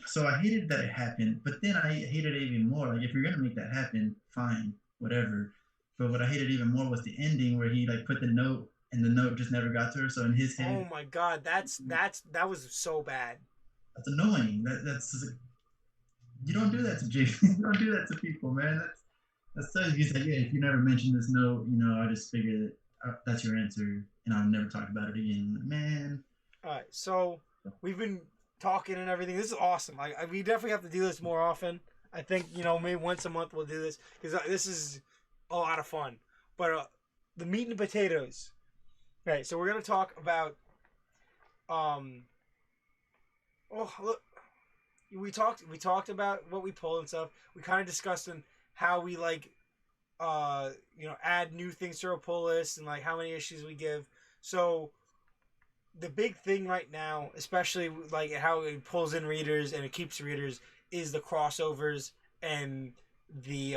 so I hated that it happened, but then I hated it even more. Like, if you're gonna make that happen, fine, whatever. But what I hated even more was the ending where he like put the note, and the note just never got to her. So in his
Oh
head,
my god, that was so bad.
that's annoying. That's you don't do that to Jason. You don't do that to people, man. That's so. He's like, yeah, if you never mention this note, I just figured that's your answer, and I'll never talk about it again. Man.
All right, so we've been talking and everything. This is awesome. We definitely have to do this more often. I think maybe once a month we'll do this because this is a lot of fun. But the meat and potatoes. All right, so we're gonna talk about. Oh look, we talked about what we pull and stuff. We kind of discussed in how we like add new things to our pull list and like how many issues we give. So the big thing right now, especially like how it pulls in readers and it keeps readers, is the crossovers and the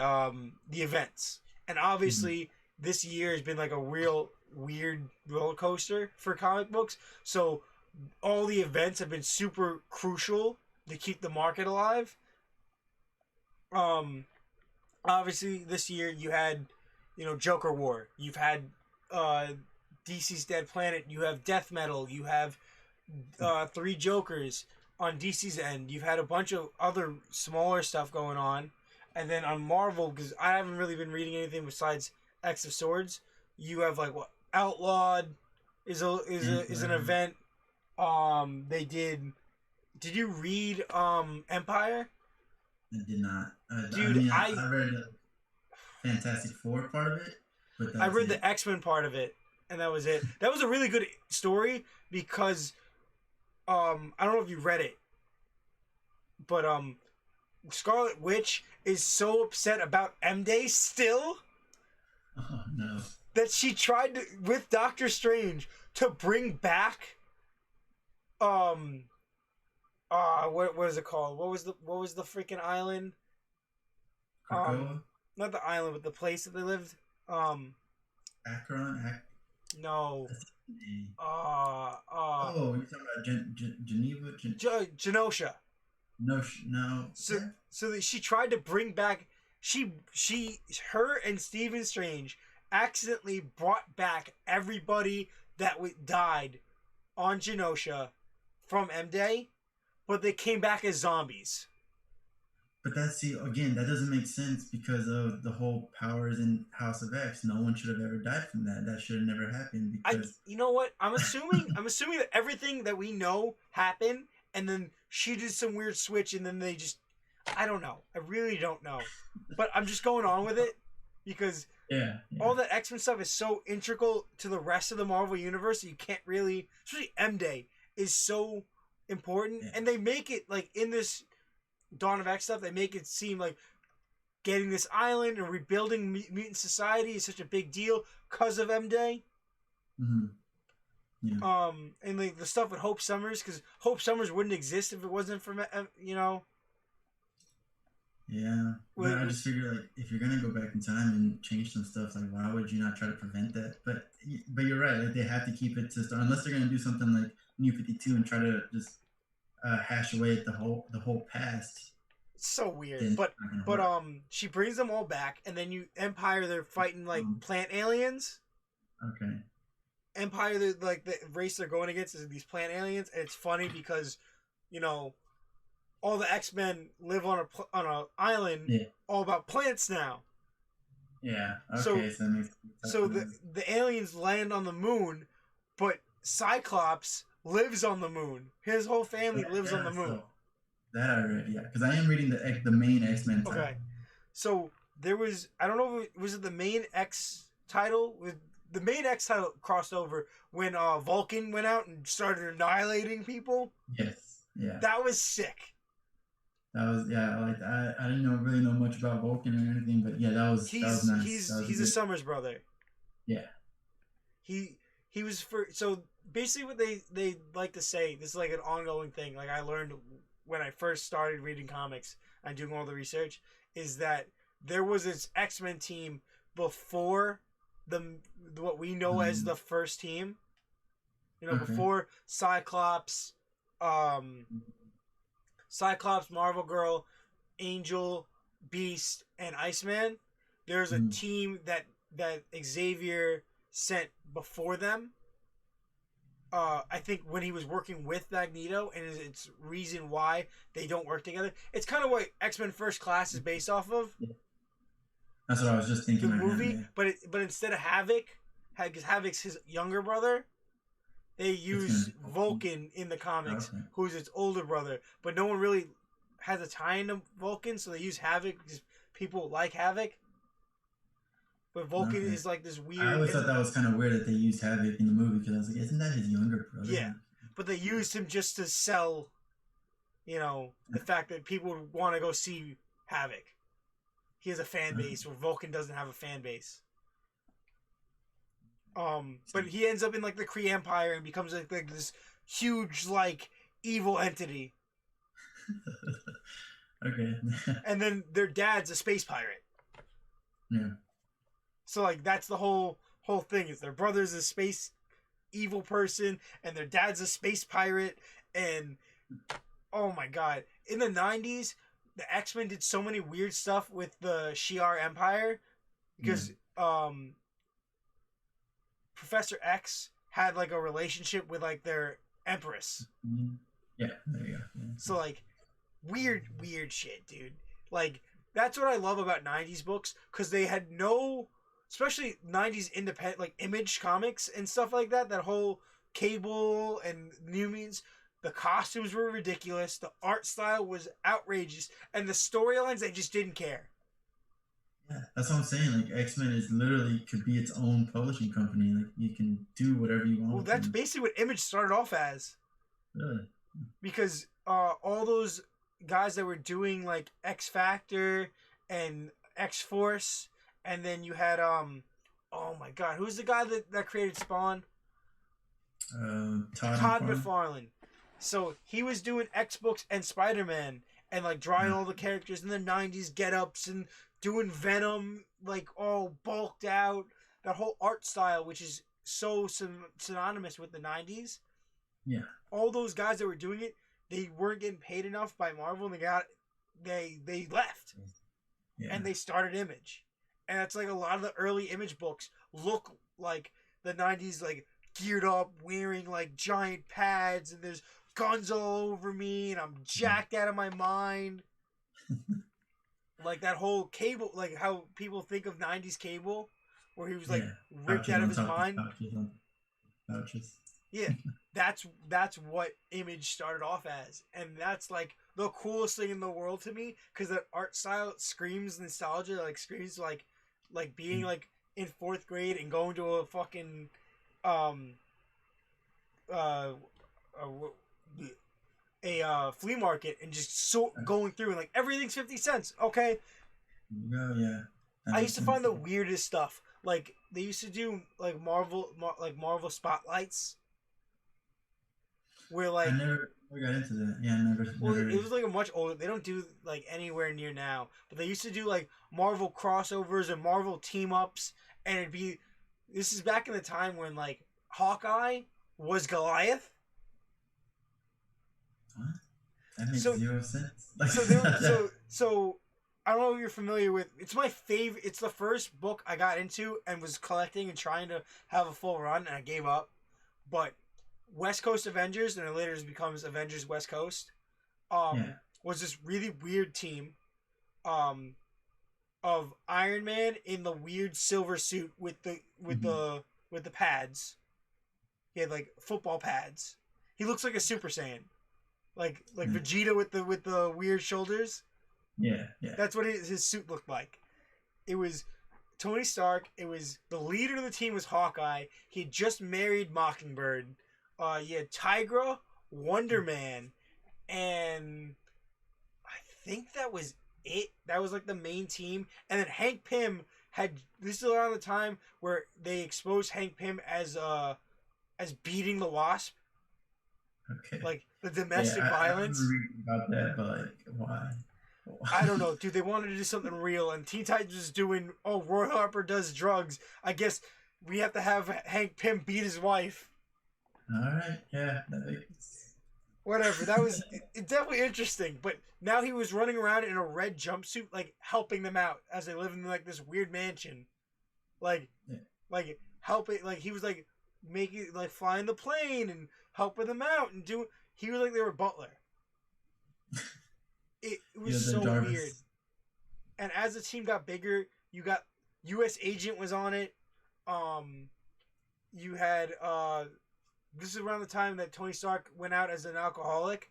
events. And obviously, this year has been like a real weird roller coaster for comic books. So all the events have been super crucial to keep the market alive. Um, Obviously, this year you had, Joker War. You've had uh, DC's Dead Planet. You have Death Metal. You have three Jokers on DC's end. You've had a bunch of other smaller stuff going on, and then on Marvel, because I haven't really been reading anything besides X of Swords. You have like what Outlawed is an event. They did. Did you read Empire?
I did not. I
Dude,
mean, I read the Fantastic Four part of it, but
I
that's
read
it.
the X-Men part of it, and that was it. That was a really good story because I don't know if you read it, but Scarlet Witch is so upset about M Day still
Oh no.
that she tried to, with Doctor Strange, to bring back um what is it called? What was the freaking island?
Krakoa,
Not the island, but the place that they lived. Um,
Akron,
no.
that's the name.
Uh, uh,
Oh, you're talking about Geneva?
Genosha.
No, no.
So she tried to bring back. She her and Stephen Strange accidentally brought back everybody that died on Genosha from M Day, but they came back as zombies.
But that's see again, that doesn't make sense because of the whole powers in House of X. No one should have ever died from that. That should have never happened because
You know what? I'm assuming that everything that we know happened, and then she did some weird switch, and then they just I don't know. I really don't know, but I'm just going on with it because
yeah,
all the X-Men stuff is so integral to the rest of the Marvel universe that you can't really, especially M Day is so important,
yeah.
and they make it like in this Dawn of X stuff, they make it seem like getting this island and rebuilding mutant society is such a big deal because of M Day.
Mm-hmm. Yeah.
And like the stuff with Hope Summers, because Hope Summers wouldn't exist if it wasn't for
Yeah, but I just figure like if you're gonna go back in time and change some stuff, like why would you not try to prevent that? But you're right, like they have to keep it to unless they're gonna do something like New 52 and try to just hash away at the whole past.
It's so weird,
Then
but she brings them all back, and then Empire, they're fighting like plant aliens.
Okay.
Empire, like the race they're going against is these plant aliens, and it's funny because, all the X-Men live on a island all about plants now.
Yeah. Okay.
So the aliens land on the moon, but Cyclops lives on the moon. His whole family lives on the moon.
That I read, yeah, because I am reading the main X-Men title.
Okay, so there was I don't know if was it the main X title with the main X title crossed over when Vulcan went out and started annihilating people.
Yes, yeah,
that was sick.
That was like I didn't really know much about Vulcan or anything, but yeah, that was nice.
He's a Summers brother.
Yeah,
he was so basically what they like to say. This is like an ongoing thing. Like I learned when I first started reading comics and doing all the research, is that there was this X-Men team before what we know as the first team. Before Cyclops, Marvel Girl, Angel, Beast, and Iceman. There's a team that Xavier sent before them. I think when he was working with Magneto, and it's reason why they don't work together. It's kind of what X-Men First Class is based off of.
Yeah. That's what I was just thinking.
The movie, but instead of Havoc, because Havoc's his younger brother, they use Vulcan in the comics, who's its older brother. But no one really has a tie into Vulcan, so they use Havoc because people like Havoc. But Vulcan is like this weird.
I always thought that was kind of weird that they used Havoc in the movie because I was like, isn't that his younger brother?
Yeah, but they used him just to sell, the fact that people would want to go see Havoc. He has a fan base where Vulcan doesn't have a fan base. But he ends up in like the Kree Empire and becomes like this huge like evil entity.
Okay.
And then their dad's a space pirate.
Yeah.
So like that's the whole thing is their brother's a space evil person and their dad's a space pirate, and oh my god, in the 90s the X-Men did so many weird stuff with the Shi'ar Empire because Professor X had like a relationship with like their Empress.
Yeah, there you go. Yeah.
So like weird shit, dude. Like that's what I love about 90s books, because they had no, especially 90s independent like Image Comics and stuff like that, that whole Cable and New Mutants, the costumes were ridiculous, the art style was outrageous, and the storylines, they just didn't care.
Yeah, that's what I'm saying. Like X-Men is literally could be its own publishing company. Like you can do whatever you want.
Well, that's basically what Image started off as.
Really?
Because all those guys that were doing like X Factor and X Force, and then you had oh my god, who's the guy that created Spawn?
Todd McFarlane.
So he was doing X books and Spider-Man and like drawing all the characters in the '90s get-ups and doing Venom like all bulked out. That whole art style, which is so synonymous with the '90s.
Yeah.
All those guys that were doing it, they weren't getting paid enough by Marvel, and they left, and they started Image, and it's like a lot of the early Image books look like the '90s, like geared up, wearing like giant pads, and there's guns all over me, and I'm jacked out of my mind. Like that whole Cable, like how people think of '90s Cable, where he was like ripped out of his mind.
Pouches.
Yeah, that's what Image started off as, and that's like the coolest thing in the world to me, because that art style screams nostalgia, like screams like being like in 4th grade and going to a fucking uh, flea market and just going through and like everything's 50 cents. Okay.
Yeah.
I used to find the weirdest stuff. Like they used to do like Marvel spotlights, where like
I never got into that. Yeah, never.
Well, it was like a much older. They don't do like anywhere near now, but they used to do like Marvel crossovers and Marvel team ups, and it'd be. This is back in the time when like Hawkeye was Goliath.
What? That makes 0 sense.
So I don't know if you're familiar with. It's my favorite. It's the first book I got into and was collecting and trying to have a full run, and I gave up. But West Coast Avengers, and it later becomes Avengers West Coast, was this really weird team of Iron Man in the weird silver suit with the pads. He had like football pads. He looks like a Super Saiyan, like Vegeta with the weird shoulders.
Yeah.
That's what his suit looked like. It was Tony Stark. It was the leader of the team was Hawkeye. He had just married Mockingbird. You had Tigra, Wonder Man, and I think that was it. That was like the main team. And then Hank Pym had. This is around the time where they exposed Hank Pym as beating the Wasp.
Okay.
Like the domestic violence.
I remember reading about that, but like, why?
I don't know, dude. They wanted to do something real, and Teen Titans was doing. Oh, Roy Harper does drugs. I guess we have to have Hank Pym beat his wife.
All right, yeah, that makes...
Whatever. That was definitely interesting. But now he was running around in a red jumpsuit, like helping them out as they live in like this weird mansion, like helping. Like he was like making like flying the plane and helping them out and doing. He was like they were butler. It was so weird. And as the team got bigger, you got U.S. Agent was on it. You had this is around the time that Tony Stark went out as an alcoholic.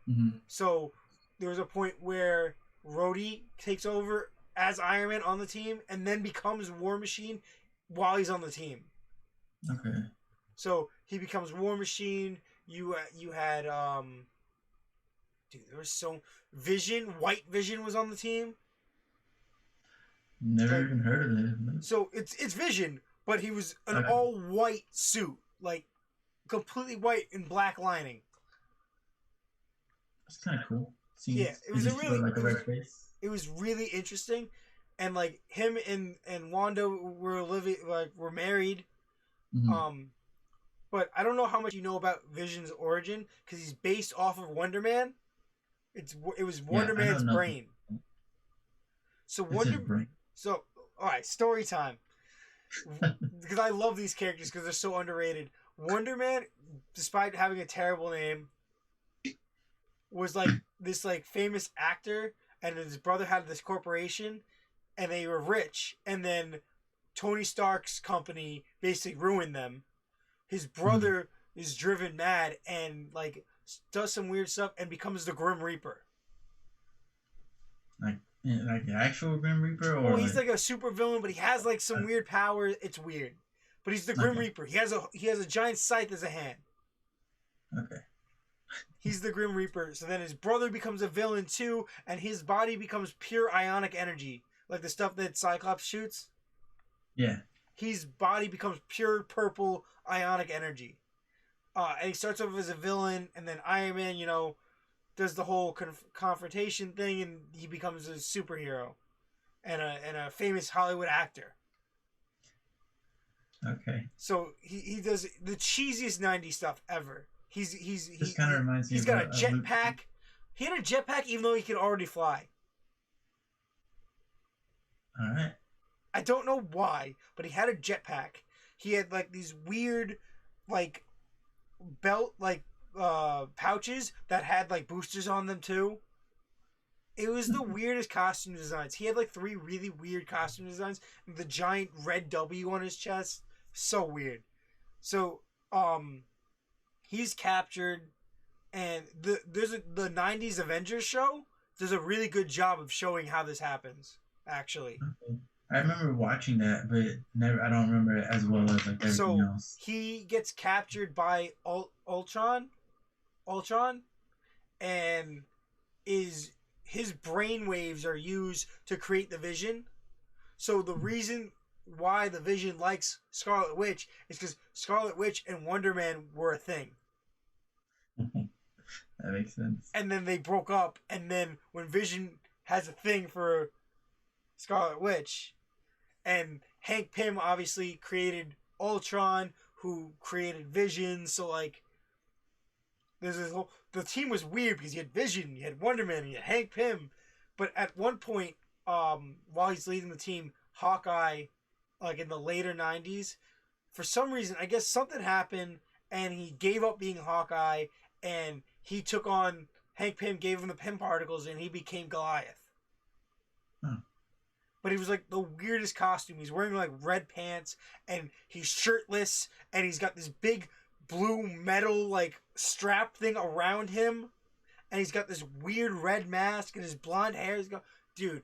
Mm-hmm.
So there was a point where Rhodey takes over as Iron Man on the team and then becomes War Machine while he's on the team.
Okay.
So he becomes War Machine. You had dude, there was so Vision. White Vision was on the team.
Never even heard of him.
So it's Vision, but he was an all white suit, like completely white and black lining.
That's kind of cool.
It was
red face.
It was really interesting, and like him and Wanda were married.
Mm-hmm.
But I don't know how much you know about Vision's origin because he's based off of Wonder Man. It was Wonder Man's brain. So So all right, story time. Because I love these characters because they're so underrated. Wonder Man, despite having a terrible name, was like this like famous actor, and his brother had this corporation, and they were rich, and then Tony Stark's company basically ruined them. His brother is driven mad and like does some weird stuff and becomes the Grim Reaper.
Like the actual Grim Reaper, or
well, he's like a super villain, but he has like some weird powers. It's weird, but he's the Grim Reaper. He has a giant scythe as a hand.
Okay.
He's the Grim Reaper. So then his brother becomes a villain too, and his body becomes pure ionic energy, like the stuff that Cyclops shoots.
Yeah.
His body becomes pure purple ionic energy. And he starts off as a villain, and then Iron Man, does the whole confrontation thing, and he becomes a superhero and a famous Hollywood actor.
Okay.
So he does the cheesiest '90s stuff ever.
This kind of reminds me
he's
of
got a
Luke.
jetpack. He had a jetpack even though he could already fly.
All right.
I don't know why, but he had a jetpack. He had like these weird, like belt pouches that had like boosters on them too. It was the weirdest costume designs. He had like 3 really weird costume designs. The giant red W on his chest, so weird. So, he's captured, and the '90s Avengers show does a really good job of showing how this happens. Actually,
Okay. I remember watching that, but never. I don't remember it as well as like everything
so
else.
he gets captured by Ultron, and is his brain waves are used to create the Vision. So the reason why the Vision likes Scarlet Witch is because Scarlet Witch and Wonder Man were a thing.
That makes sense.
And then they broke up, and then when Vision has a thing for Scarlet Witch, and Hank Pym obviously created Ultron, who created Vision, so like there's this whole the team was weird because you had Vision, you had Wonder Man, you had Hank Pym, but at one point, while he's leading the team, Hawkeye, like in the later '90s, for some reason, I guess something happened, and he gave up being Hawkeye, and he took on Hank Pym, gave him the Pym particles, and he became Goliath.
Huh.
But he was like the weirdest costume. He's wearing like red pants, and he's shirtless, and he's got this big blue metal like strap thing around him, and he's got this weird red mask, and his blonde hair is dude,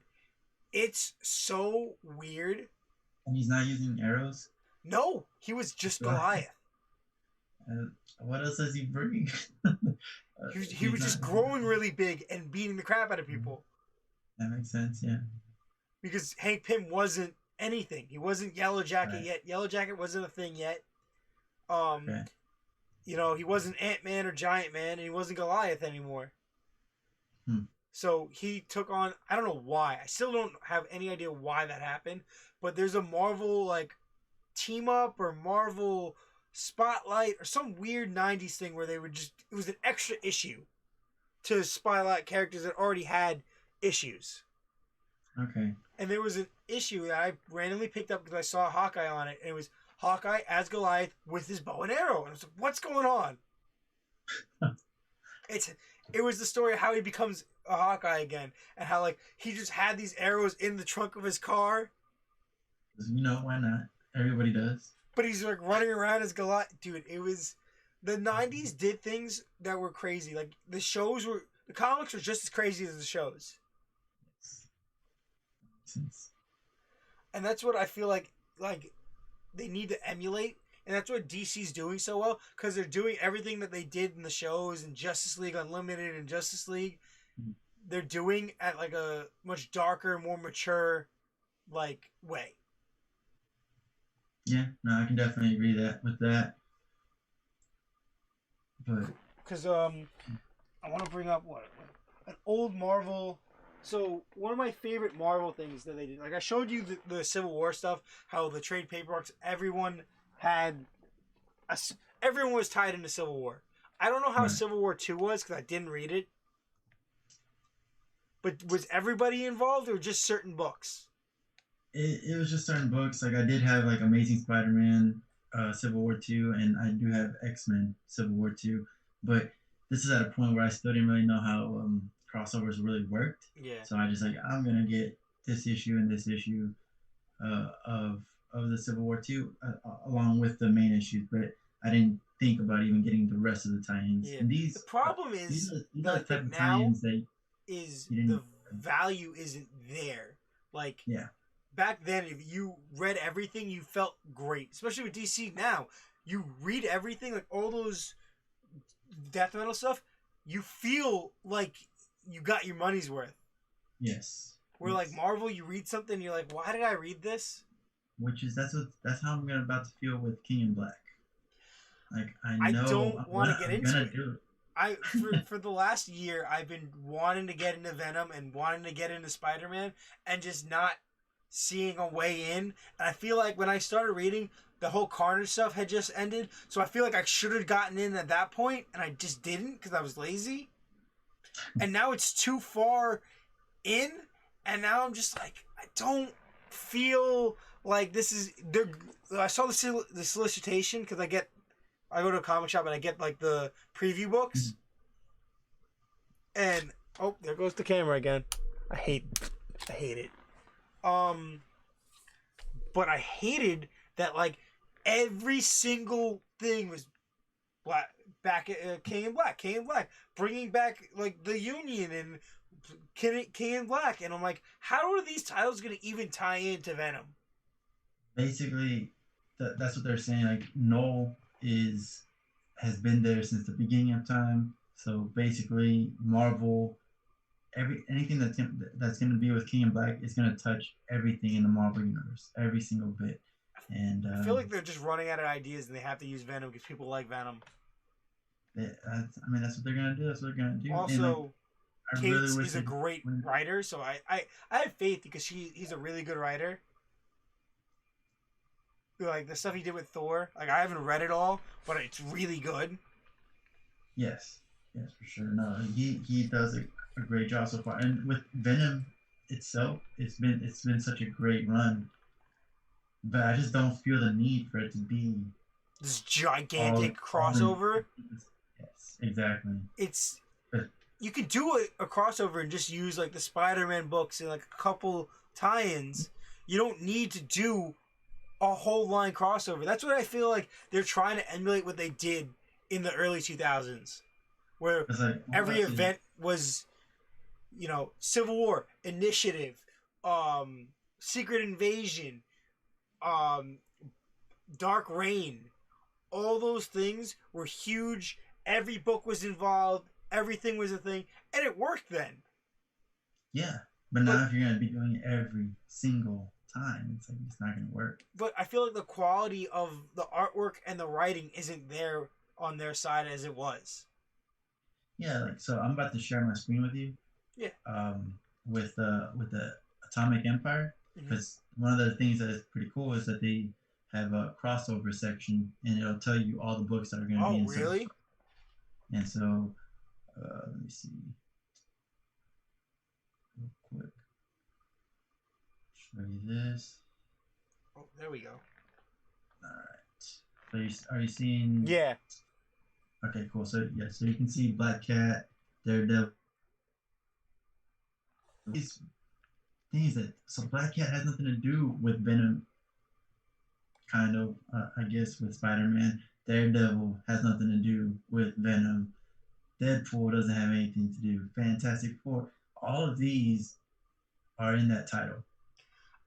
it's so weird.
And he's not using arrows.
No, he was just Goliath.
What else does he bring?
He was just growing really big and beating the crap out of people.
That makes sense, yeah.
Because Hank Pym wasn't anything. He wasn't Yellow Jacket
Right.
yet. Yellow Jacket wasn't a thing yet.
Okay.
He wasn't Ant-Man or Giant Man, and he wasn't Goliath anymore. So he took on, I don't know why. I still don't have any idea why that happened, but there's a Marvel like team up or Marvel spotlight or some weird '90s thing where they would it was an extra issue to spotlight characters that already had issues.
Okay.
And there was an issue that I randomly picked up because I saw Hawkeye on it, and it was Hawkeye as Goliath with his bow and arrow, and I was like, "What's going on?" It was the story of how he becomes a Hawkeye again, and how like he just had these arrows in the trunk of his car.
Why not? Everybody does.
But he's like running around as Goliath. Dude, it was the '90s did things that were crazy. Like the comics were just as crazy as the shows. And that's what I feel like they need to emulate, and that's what DC's doing so well, because they're doing everything that they did in the shows and Justice League Unlimited and Justice League. They're doing at like a much darker, more mature like way.
Yeah, no, I can definitely agree with that. But
because I want to bring up an old Marvel. So one of my favorite Marvel things that they did, like I showed you the Civil War stuff, how the trade paperbacks, everyone was tied into Civil War. I don't know how
Right.
Civil War 2 was because I didn't read it. But was everybody involved or just certain books?
it was just certain books. Like I did have like Amazing Spider-Man, Civil War 2, and I do have X-Men Civil War 2. But this is at a point where I still didn't really know how crossovers really worked.
Yeah.
So I just I'm gonna get this issue and this issue of the Civil War 2 along with the main issues, but I didn't think about even getting the rest of the tie-ins.
Yeah.
And the
problem is
these are the type of
now
tie-ins that
the value isn't there. Like back then, if you read everything, you felt great. Especially with DC now, you read everything, like all those death metal stuff. You feel like you got your money's worth.
Yes.
Where like Marvel, you read something, you're like, why did I read this?
That's how I'm about to feel with King in Black. Like I
I
know
don't want to get
I'm
into
gonna
it.
do it.
For the last year, I've been wanting to get into Venom and wanting to get into Spider-Man, and just not seeing a way in. And I feel like when I started reading, the whole Carnage stuff had just ended, so I feel like I should have gotten in at that point, and I just didn't because I was lazy. And now it's too far in, and now I'm just like, I don't feel like this is. I saw the solicitation because I go to a comic shop and I get like the preview books. And oh, there goes the camera again. I hate it. But I hated that like every single thing was black back at King and Black, bringing back like the Union and King and Black, and I'm like, how are these titles gonna even tie into Venom?
Basically, that's what they're saying. Like Noel has been there since the beginning of time. So basically, Marvel, anything that's gonna be with King and Black is gonna touch everything in the Marvel universe, every single bit. And
I feel like they're just running out of ideas and they have to use Venom because people like Venom.
I mean, that's what they're gonna do. That's what they're gonna do.
Also,
and like, I really
Cates
wish
is a great writer, so I have faith because he's a really good writer. Like the stuff he did with Thor, like I haven't read it all, but it's really good.
Yes, for sure. No, he does a great job so far, and with Venom itself, it's been such a great run. But I just don't feel the need for it to be
this gigantic crossover.
Yes, exactly.
It's you could do a crossover and just use like the Spider-Man books and like a couple tie-ins. You don't need to do a whole line crossover. That's what I feel like they're trying to emulate what they did in the early 2000s, where
like,
every event was, Civil War, Initiative, Secret Invasion, Dark Reign. All those things were huge. Every book was involved. Everything was a thing, and it worked then.
Yeah, but now if you're gonna be doing it every single time, it's like it's not gonna work.
But I feel like the quality of the artwork and the writing isn't there on their side as it was.
Yeah, like so I'm about to share my screen with you.
Yeah.
With the Atomic Empire, because one of the things that is pretty cool is that they have a crossover section, and it'll tell you all the books that are going to be in.
Oh, really?
And so, let me see, real quick. Show you this.
Oh, there we go.
All right. So are you seeing?
Yeah.
Okay, cool. So so you can see Black Cat, Daredevil. These things so Black Cat has nothing to do with Venom. Kind of, I guess, with Spider-Man. Daredevil has nothing to do with Venom. Deadpool doesn't have anything to do. Fantastic Four. All of these are in that title.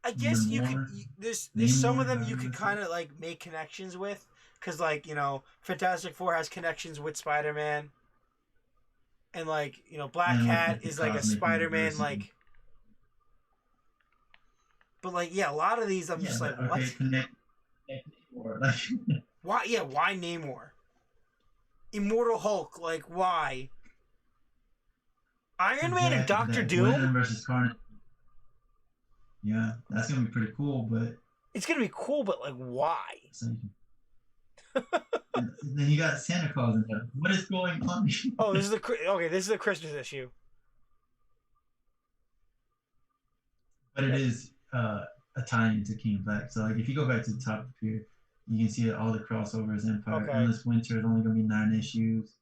I guess you could. There's some of them you could kind of like make connections with, because like Fantastic Four has connections with Spider-Man, and like Black Cat is like a Spider-Man like. But like a lot of these I'm just like what?
Connect Namor, like
why? Yeah, why Namor? Immortal Hulk, like why? Iron Man and Doctor Doom.
Venom versus Carnage. Yeah, that's gonna be pretty cool, but
it's gonna be cool, but like why?
And then you got Santa Claus in there. What is going on?
Oh, this is a Christmas issue.
But it is a tie into King Black. So like if you go back to the top here, you can see all the crossovers. Empire, Endless Winter is only gonna be 9 issues.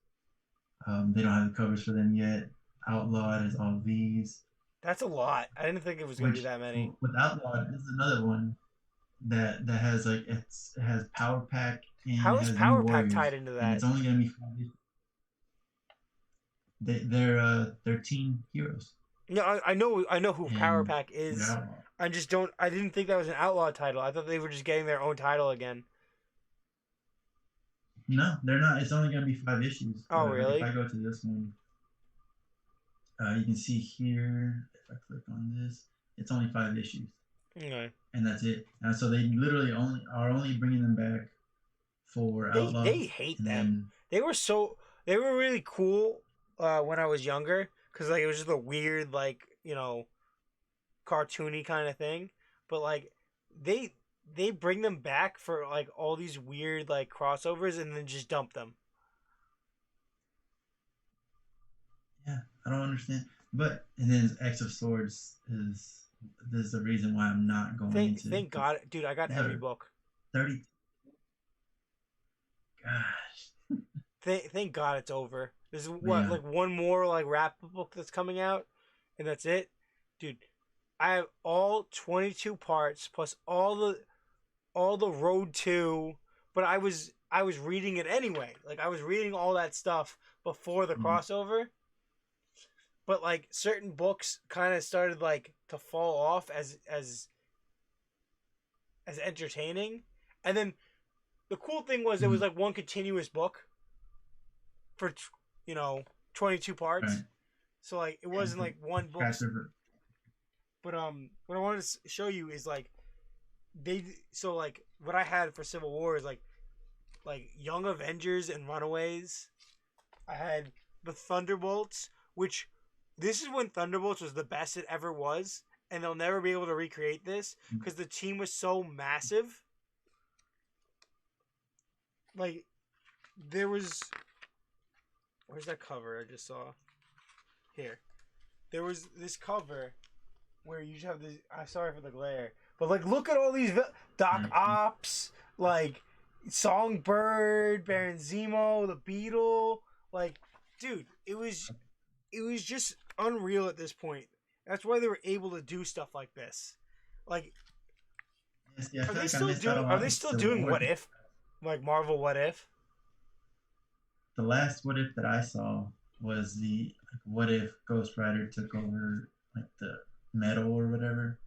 They don't have the covers for them yet. Outlawed is all these.
That's a lot. I didn't think it was gonna be that many.
With Outlawed, this is another one that has like it has Power Pack. And
how is Power Pack tied into that?
It's only gonna be 5 issues. They're teen heroes.
No, I know who Power Pack is. I didn't think that was an Outlaw title. I thought they were just getting their own title again.
No, they're not. It's only going to be 5 issues.
Oh, really?
If I go to this one, you can see here, if I click on this, it's only 5 issues.
Okay.
And that's it. And so they literally are only bringing them back for
They
Outlaw,
hate
and
them.
then
They were really cool when I was younger because like it was just a weird like cartoony kind of thing, but like they they bring them back for like all these weird like crossovers and then just dump them.
yeah, I don't understand. But and then X of Swords is the reason why I'm not going into
Thank God, dude. I got
these
every
are
book.
30. Gosh,
Thank God it's over. There's
but
what
yeah,
like one more like wrap book that's coming out, and that's it, dude. I have all 22 parts plus all the road to, but I was reading it anyway. Like I was reading all that stuff before the
mm,
crossover, but like certain books kind of started like to fall off as entertaining, and then the cool thing was it was
mm,
like one continuous book for you know 22 parts.
right.
So like it
And
wasn't like one book.
Crash River,
But what I wanted to show you is like they so like what I had for Civil War is like Young Avengers and Runaways. I had the Thunderbolts, which this is when Thunderbolts was the best it ever was, and they'll never be able to recreate this
mm,
because the team was so massive. Like there was where's that cover I just saw? Here. There was this cover where you just have this. I'm sorry for the glare, but like, look at all these Doc
right.
Ops, like Songbird, Baron Zemo, the Beetle. Like, dude, it was just unreal at this point. That's why they were able to do stuff like this. Like,
Yes, yeah, I feel like I missed out a
Are
lot
they
with
still
Civil
doing
War.
What If, like Marvel What If?
The last What If that I saw was the like, What If Ghost Rider took over like the metal or whatever,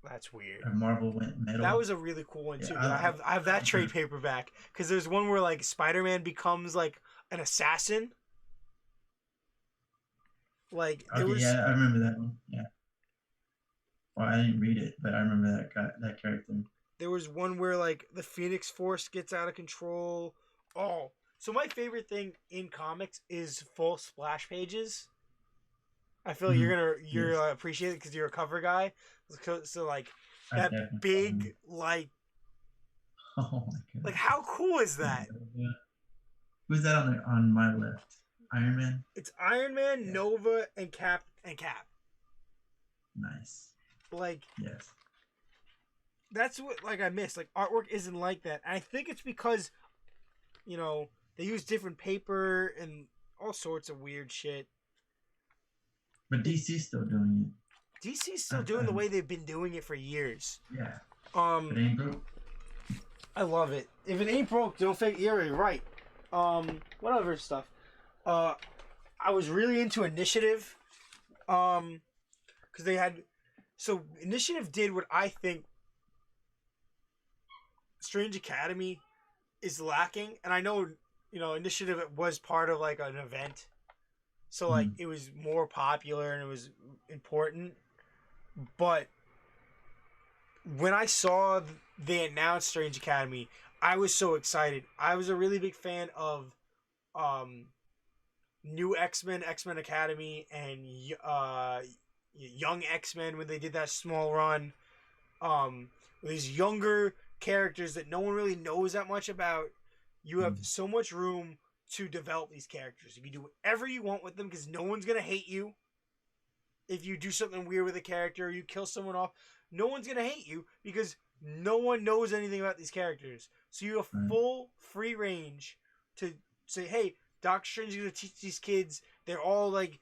That's weird.
or Marvel went
That
metal.
was a really cool one
Yeah,
too. I have that trade paperback because there's one where like Spider Man becomes like an assassin. Like
okay, yeah, I remember that one. Yeah, well, I didn't read it, but I remember that guy, that character.
there was one where like the Phoenix Force gets out of control. Oh, so my favorite thing in comics is full splash pages. I feel like
Mm-hmm.
you're
Yes,
appreciate it because you're a cover guy. So like
I
that
definitely.
big
Oh my
like
god.
how cool is
Yeah,
that?
yeah. Who's that on my left? Iron Man.
It's Iron Man,
Yeah,
Nova, and Cap.
nice.
Like
Yes.
that's what like I miss. Like artwork isn't like that. And I think it's because they use different paper and all sorts of weird shit.
But DC's still doing
DC's
it.
still doing the way they've been doing it for years.
Yeah. It
Um,
ain't broke.
I love it. If it ain't broke, don't fake. You're right. What other stuff? I was really into Initiative. Because they had Initiative did what I think Strange Academy is lacking, and I know Initiative was part of like an event, so like
Mm.
it was more popular and it was important. But when I saw they announced Strange Academy, I was so excited. I was a really big fan of New X-Men, X-Men Academy, and Young X-Men when they did that small run. These younger characters that no one really knows that much about. You have
Mm.
so much room to develop these characters. You can do whatever you want with them because no one's gonna hate you if you do something weird with a character or you kill someone off. No one's gonna hate you because no one knows anything about these characters. So you have
Right.
full free range to say, hey, Doctor Strange is gonna teach these kids. They're all like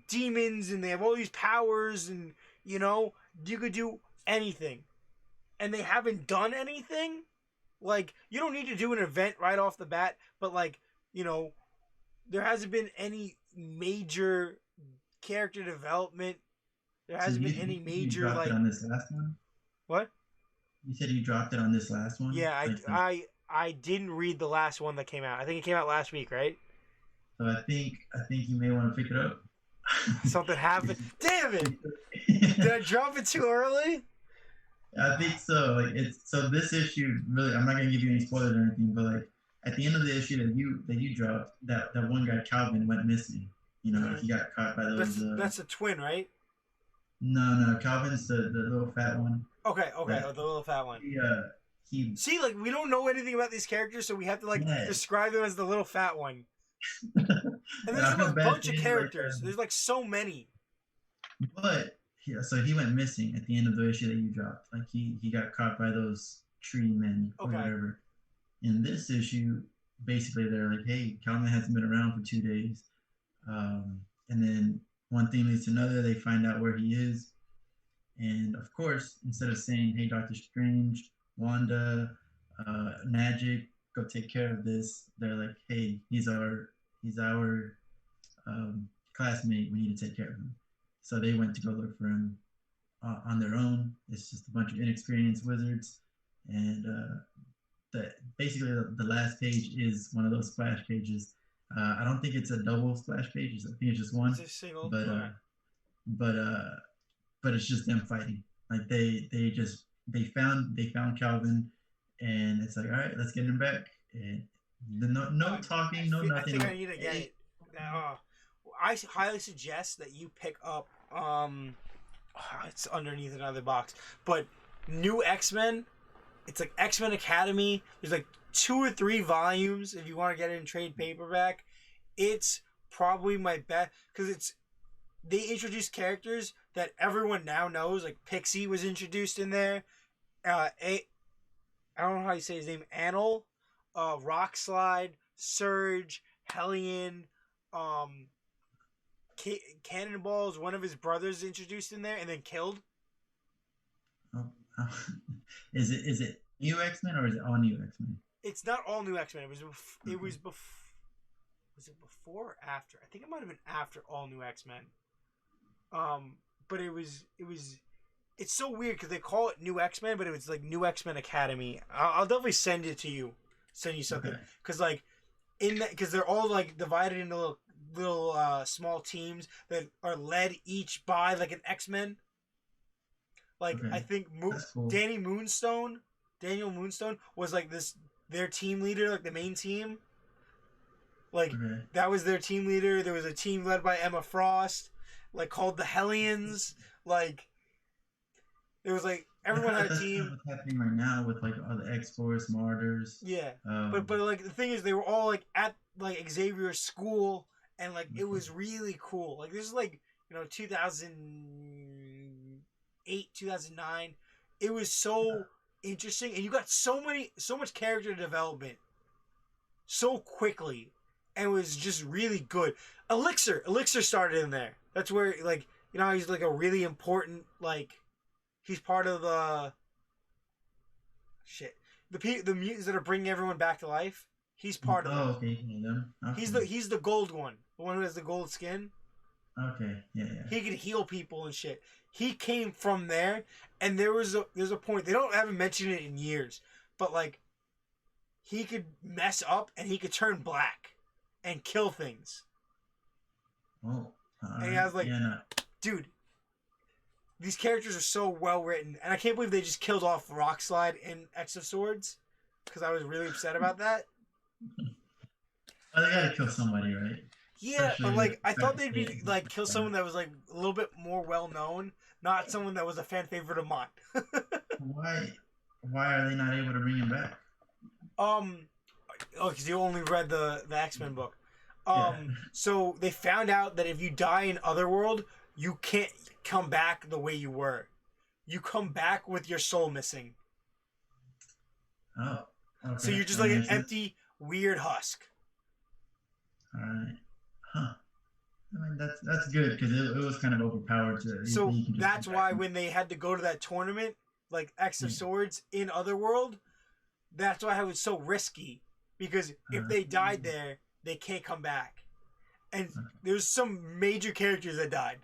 demons and they have all these powers and you could do anything. And they haven't done anything. Like, you don't need to do an event right off the bat, but like, there hasn't been any major character development. There
So
hasn't
you
been any
you
major
dropped it
like
on this last one?
what?
You said you dropped it on this last one?
Yeah,
Like
I didn't read the last one that came out. I think it came out last week, right?
so I think you may want to pick it up.
Something happened. Damn it! Did I drop it too early?
I think so. Like it's so this issue really. I'm not gonna give you any spoilers or anything, but like at the end of the issue that you dropped, that one guy Calvin went missing. You know,
Mhm.
he got caught by those.
That's a twin, right?
No, Calvin's the little fat one.
Okay, okay.
That
Oh, the little fat one.
he he
See, like we don't know anything about these characters, so we have to like
yeah.
describe them as the little fat one. And
And
there's
I
like
feel
a
bad
bunch of
saying like
characters. There's like so many.
but yeah, so he went missing at the end of the issue that you dropped. Like he got caught by those tree men or
Okay.
whatever. In this issue, basically they're like, hey, Calvin hasn't been around for 2 days. And then one thing leads to another. They find out where he is, and of course, instead of saying, "Hey, Doctor Strange, Wanda, Magic, go take care of this," they're like, "Hey, he's our classmate. We need to take care of him." So they went to go look for him on their own. It's just a bunch of inexperienced wizards, and basically the last page is one of those splash pages. I don't think it's a double splash page. I think it's just one.
It's a single.
But
Okay.
but uh, but it's just them fighting. Like they found Calvin, and it's like, all right, let's get him back. And no talking, no
I
nothing.
think I need to get it. I highly suggest that you pick up. It's underneath another box, but New X-Men. It's like X-Men Academy. There's like 2 or 3 volumes if you want to get it in trade paperback. It's probably my best because they introduced characters that everyone now knows. Like Pixie was introduced in there. I don't know how you say his name. Anil, Rockslide, Surge, Hellion, um, Cannonball's one of his brothers introduced in there and then killed.
Oh, oh. Is it new X Men or is it all new X Men?
It's not all New X Men. It was was it before or after? I think it might have been after all New X Men. But it was it's so weird because they call it New X Men, but it was like New X Men Academy. I'll definitely send it to you. Send you something because like in that because they're all like divided into little small teams that are led each by like an X Men. Like I think
cool.
Daniel Moonstone was like their team leader, like the main team. Like that was their team leader. There was a team led by Emma Frost, like called the Hellions. Like it was like everyone had a team.
What's happening right now with like all the X-Force Martyrs?
Yeah, but like the thing is, they were all like at like Xavier's school, and like it was really cool. Like this is like 2008, 2009. It was so interesting, and you got so much character development so quickly, and it was just really good. Elixir started in there. That's where like he's like a really important like he's part of the mutants that are bringing everyone back to life. He's part of them.
Okay.
He's the gold one, the one who has the gold skin.
Okay, yeah.
He could heal people and shit. He came from there, and there's a point they haven't mentioned it in years, but like he could mess up and he could turn black and kill things.
Oh,
and I was like, dude, these characters are so well written, and I can't believe they just killed off Rockslide in X of Swords because I was really upset about that.
Well, they gotta kill somebody, right?
Yeah, but like I thought they'd be like kill someone that was like a little bit more well known, not someone that was a fan favorite of mine.
Why are they not able to bring him back?
Because you only read the X-Men book.
Yeah.
So they found out that if you die in Otherworld, you can't come back the way you were. You come back with your soul missing.
Oh, okay.
So you're just like an empty, weird husk.
All right. Huh. I mean, that's good because it was kind of overpowered.
So that's why when they had to go to that tournament, like X of Swords in Otherworld, that's why it was so risky. Because if they died there, they can't come back. And there's some major characters that died.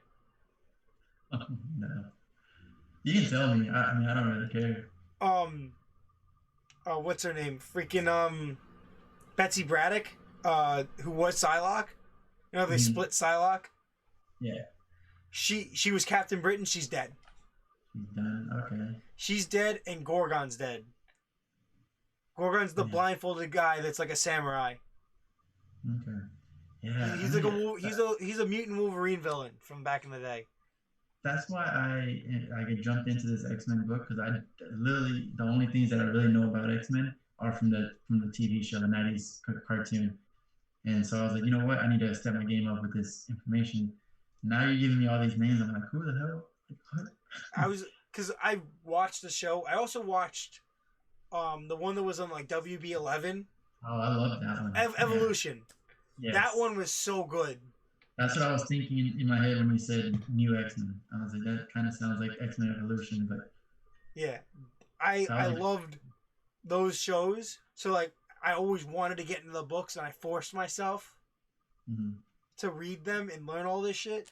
No. You can tell me. I mean, I don't really care.
What's her name? Freaking Betsy Braddock, who was Psylocke. They split Psylocke.
Yeah.
She was Captain Britain. She's dead.
She's done. Okay.
She's dead, and Gorgon's dead. Gorgon's the
Yeah.
blindfolded guy that's like a samurai.
Okay. Yeah. I
He's like
mean,
he's a mutant Wolverine villain from back in the day.
that's why I get jumped into this X-Men book because I literally the only things that I really know about X-Men are from the TV show, the '90s cartoon. And so I was like, you know what? I need to step my game up with this information. Now you're giving me all these names. I'm like, who the hell? What?
I was because I watched the show. I also watched the one that was on like WB11
Oh, I love that one. Yeah.
Evolution. That
Yes.
one was so good.
That's what I was thinking in my head when you said new X-Men. I was like, that kind of sounds like X-Men Evolution, but
Yeah,
so I
I
was like,
loved those shows. So like I always wanted to get into the books, and I forced myself
mm-hmm.
to read them and learn all this shit.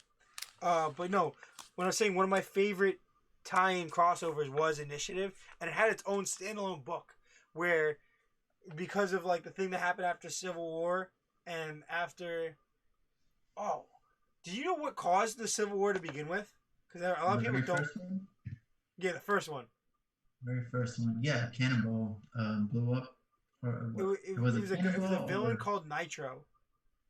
But no, when I was saying one of my favorite tie-in crossovers was Initiative, and it had its own standalone book where, because of like the thing that happened after Civil War and after, oh, do you know what caused the Civil War to begin with? Because a lot of
The
people
very
don't.
first one,
Yeah, the first one.
very first one, yeah, Cannonball blew up, or what? It was a
It was a
Cannonball
villain
or
called Nitro,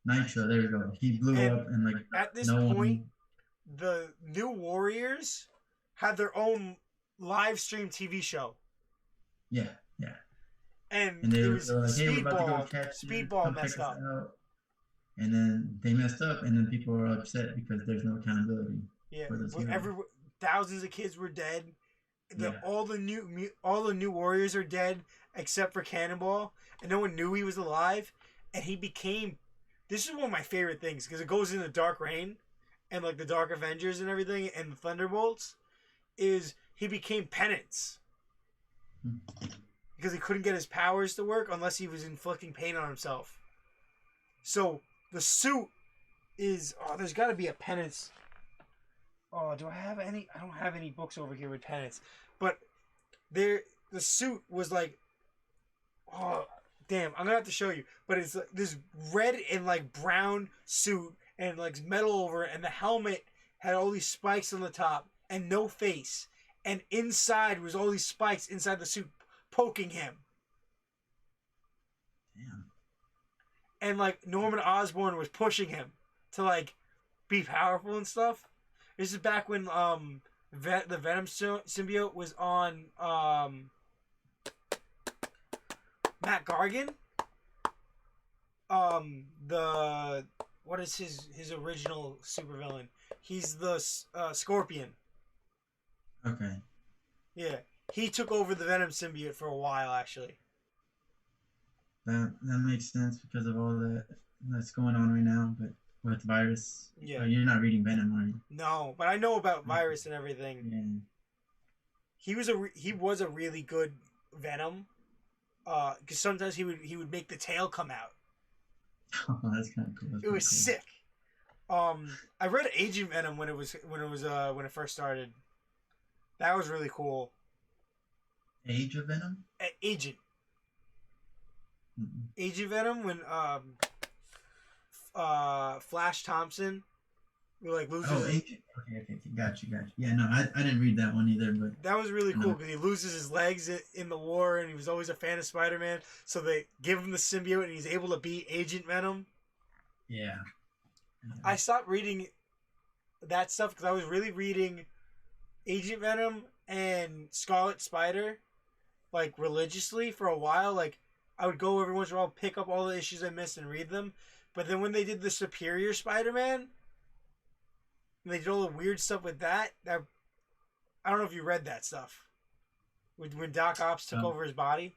Nitro. There we go. He blew
and
up and like
at this
no
point,
one.
the New Warriors had their own live stream TV show,
Yeah, yeah.
and
And
it was
they were like, hey, we're about to go catch you.
Speedball
Come check
messed
us
up.
out. And then they messed up, and then people were upset because there's no accountability
Yeah,
for those heroes.
thousands of kids were dead.
Yeah.
All the new warriors are dead except for Cannonball, and no one knew he was alive. And he became. This is one of my favorite things because it goes into Dark Reign, and like the Dark Avengers and everything, and the Thunderbolts. Is he became Penance because he couldn't get his powers to work unless he was inflicting pain on himself. So the suit is there's got to be a Penance. Oh, do I have any? I don't have any books over here with Penance, but the suit was like, oh damn, I'm gonna have to show you. But it's like this red and like brown suit and like metal over it, and the helmet had all these spikes on the top and no face, and inside was all these spikes inside the suit poking him.
Damn.
And like Norman Osborn was pushing him to like be powerful and stuff. This is back when the Venom symbiote was on Matt Gargan. The what is his original supervillain? He's the Scorpion.
Okay.
Yeah, he took over the Venom symbiote for a while actually.
That makes sense because of all that's going on right now, but with virus.
Yeah.
Oh, you're not reading Venom, are you?
No, but I know about virus and everything.
Yeah.
He was a really good Venom. Because sometimes he would make the tail come out.
Oh, that's kind of cool.
It was sick. I read Agent Venom when it first started. That was really cool.
Age of Venom?
Agent.
Mm-mm.
Agent Venom when Flash Thompson like loses.
Oh, Agent. Okay. Got you. Yeah, no, I didn't read that one either, but
that was really cool because he loses his legs in the war, and he was always a fan of Spider-Man. So they give him the symbiote, and he's able to beat Agent Venom.
Yeah.
I stopped reading that stuff because I was really reading Agent Venom and Scarlet Spider like religiously for a while. Like I would go every once in a while, pick up all the issues I missed and read them. But then when they did the Superior Spider-Man, and they did all the weird stuff with that I don't know if you read that stuff. When Doc Ops took over his body.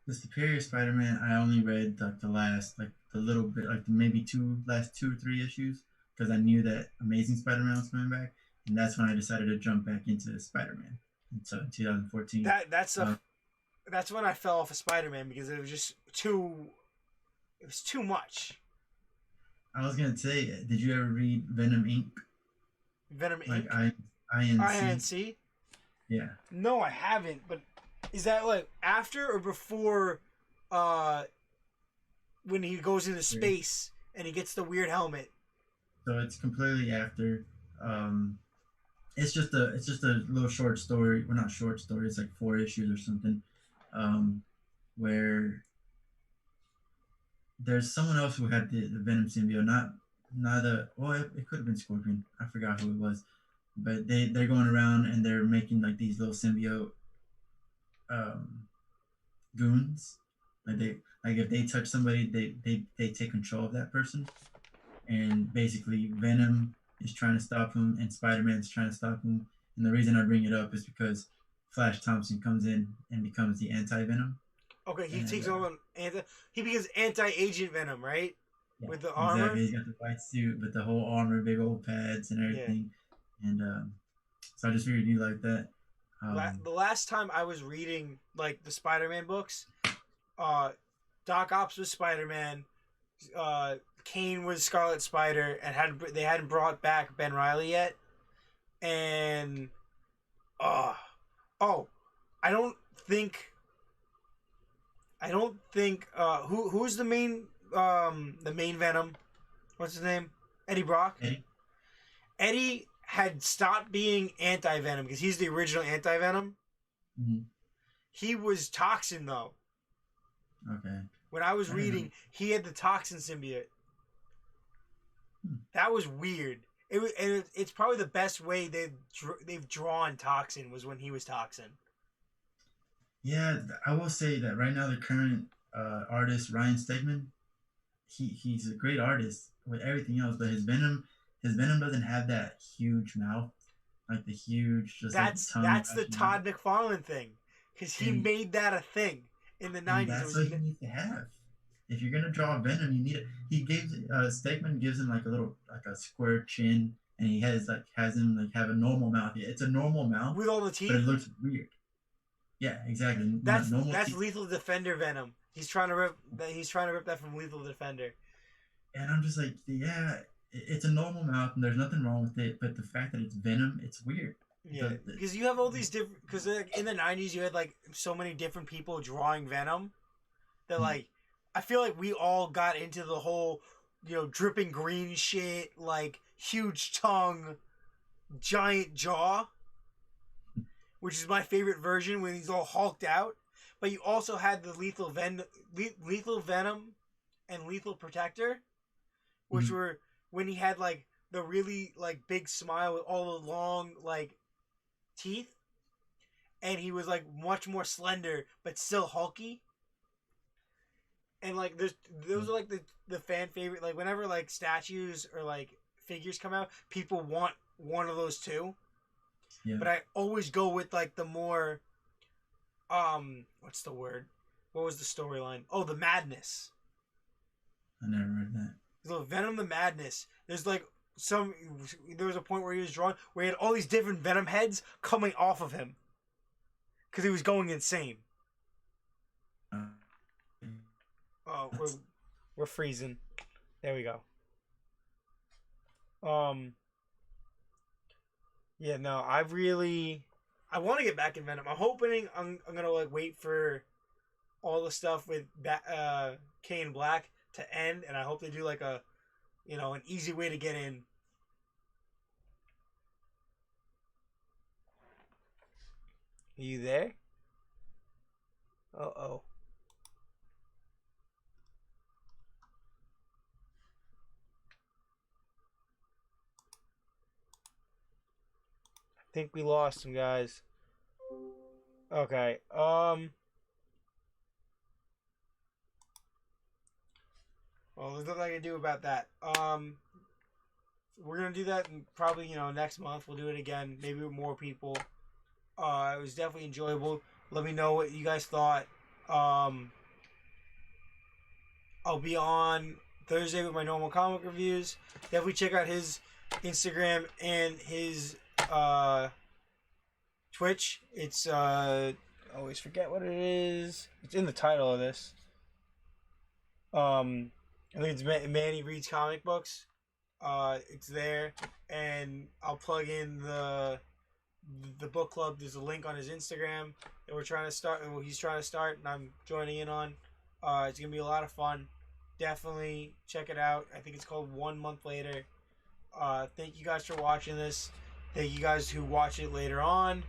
The Superior Spider-Man, I only read like the last, like the little bit, like maybe last 2 or 3 issues, because I knew that Amazing Spider-Man was coming back, and that's when I decided to jump back into Spider-Man. And so in 2014.
That stuff. That's when I fell off of Spider-Man because it was just too. It was too much.
I was gonna say, did you ever read Venom Inc?
Venom Inc.
Like INC.
INC.
Yeah.
No, I haven't. But is that like after or before? When he goes into space and he gets the weird helmet.
So it's completely after. It's just a little short story. Well, not short story. It's like 4 issues or something. where there's someone else who had the Venom symbiote, not a well, it could have been Scorpion. I forgot who it was, but they're going around and they're making like these little symbiote um, goons. Like they like if they touch somebody, they take control of that person, and basically Venom is trying to stop him, and Spider Man's trying to stop him. And the reason I bring it up is because Flash Thompson comes in and becomes the anti Venom.
Okay, he
And
takes over he becomes anti-agent Venom, right?
yeah,
With the armor.
exactly. He's got the white suit with the whole armor, big old pads and
Yeah.
everything. And so I just really do like that.
The last time I was reading like the Spider-Man books, Doc Ops was Spider-Man, Kane was Scarlet Spider, and they hadn't brought back Ben Reilly yet, and oh, I don't think who's the main Venom? What's his name? Eddie Brock. Eddie had stopped being anti-Venom because he's the original anti-Venom.
Mm-hmm.
He was Toxin though.
Okay.
When I was reading, he had the Toxin symbiote. That was weird. It's probably the best way they've drawn Toxin was when he was Toxin.
Yeah, I will say that right now the current artist Ryan Stegman, he's a great artist with everything else, but his Venom doesn't have that huge mouth, like the huge just
that's the Todd McFarlane thing, because he made that a thing in the 90s.
That's what you need to have. If you're gonna draw Venom, you need it. He gives Stegman gives him like a square chin, and he has him have a normal mouth. Yeah, it's a normal mouth
with all the teeth,
but it looks weird. Yeah, exactly.
That's Lethal Defender Venom. He's trying to rip that from Lethal Defender.
And I'm just like, yeah, it's a normal mouth, and there's nothing wrong with it. But the fact that it's Venom, it's weird.
Yeah, because you have all these different. Because in the 90s, you had like so many different people drawing Venom that like I feel like we all got into the whole dripping green shit, like huge tongue, giant jaw, which is my favorite version when he's all hulked out. But you also had the Lethal Venom and Lethal Protector, which were when he had like the really like big smile with all the long like teeth, and he was like much more slender but still hulky. And like those are like the fan favorite, like whenever like statues or like figures come out, people want one of those too. Yeah. But I always go with like the more what's the word? What was the storyline? Oh, the Madness.
I never read that.
So Venom the Madness. There's like there was a point where he was drawing where he had all these different Venom heads coming off of him because he was going insane. Oh, we're freezing. There we go. Yeah, no, I want to get back in Venom. I'm hoping I'm gonna like wait for all the stuff with Kane Black to end, and I hope they do like an easy way to get in. Are you there? Uh-oh. I think we lost him, guys. Okay. Well, there's nothing I can do about that. We're gonna do that probably next month. We'll do it again, maybe with more people. It was definitely enjoyable. Let me know what you guys thought. I'll be on Thursday with my normal comic reviews. Definitely check out his Instagram and his Twitch. It's I always forget what it is. It's in the title of this. I think it's Manny Reads Comic Books. It's there, and I'll plug in the book club. There's a link on his Instagram that we're trying to start, and he's trying to start, and I'm joining in on. It's gonna be a lot of fun. Definitely check it out. I think it's called 1 Month Later. Thank you guys for watching this. Thank you guys who watch it later on.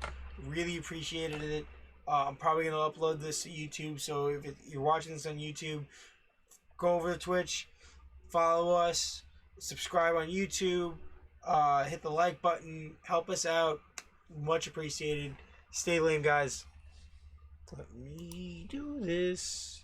Really appreciated it. I'm probably gonna upload this to YouTube. So if you're watching this on YouTube, go over to Twitch, follow us, subscribe on YouTube, hit the like button, help us out. Much appreciated. Stay lame, guys. Let me do this.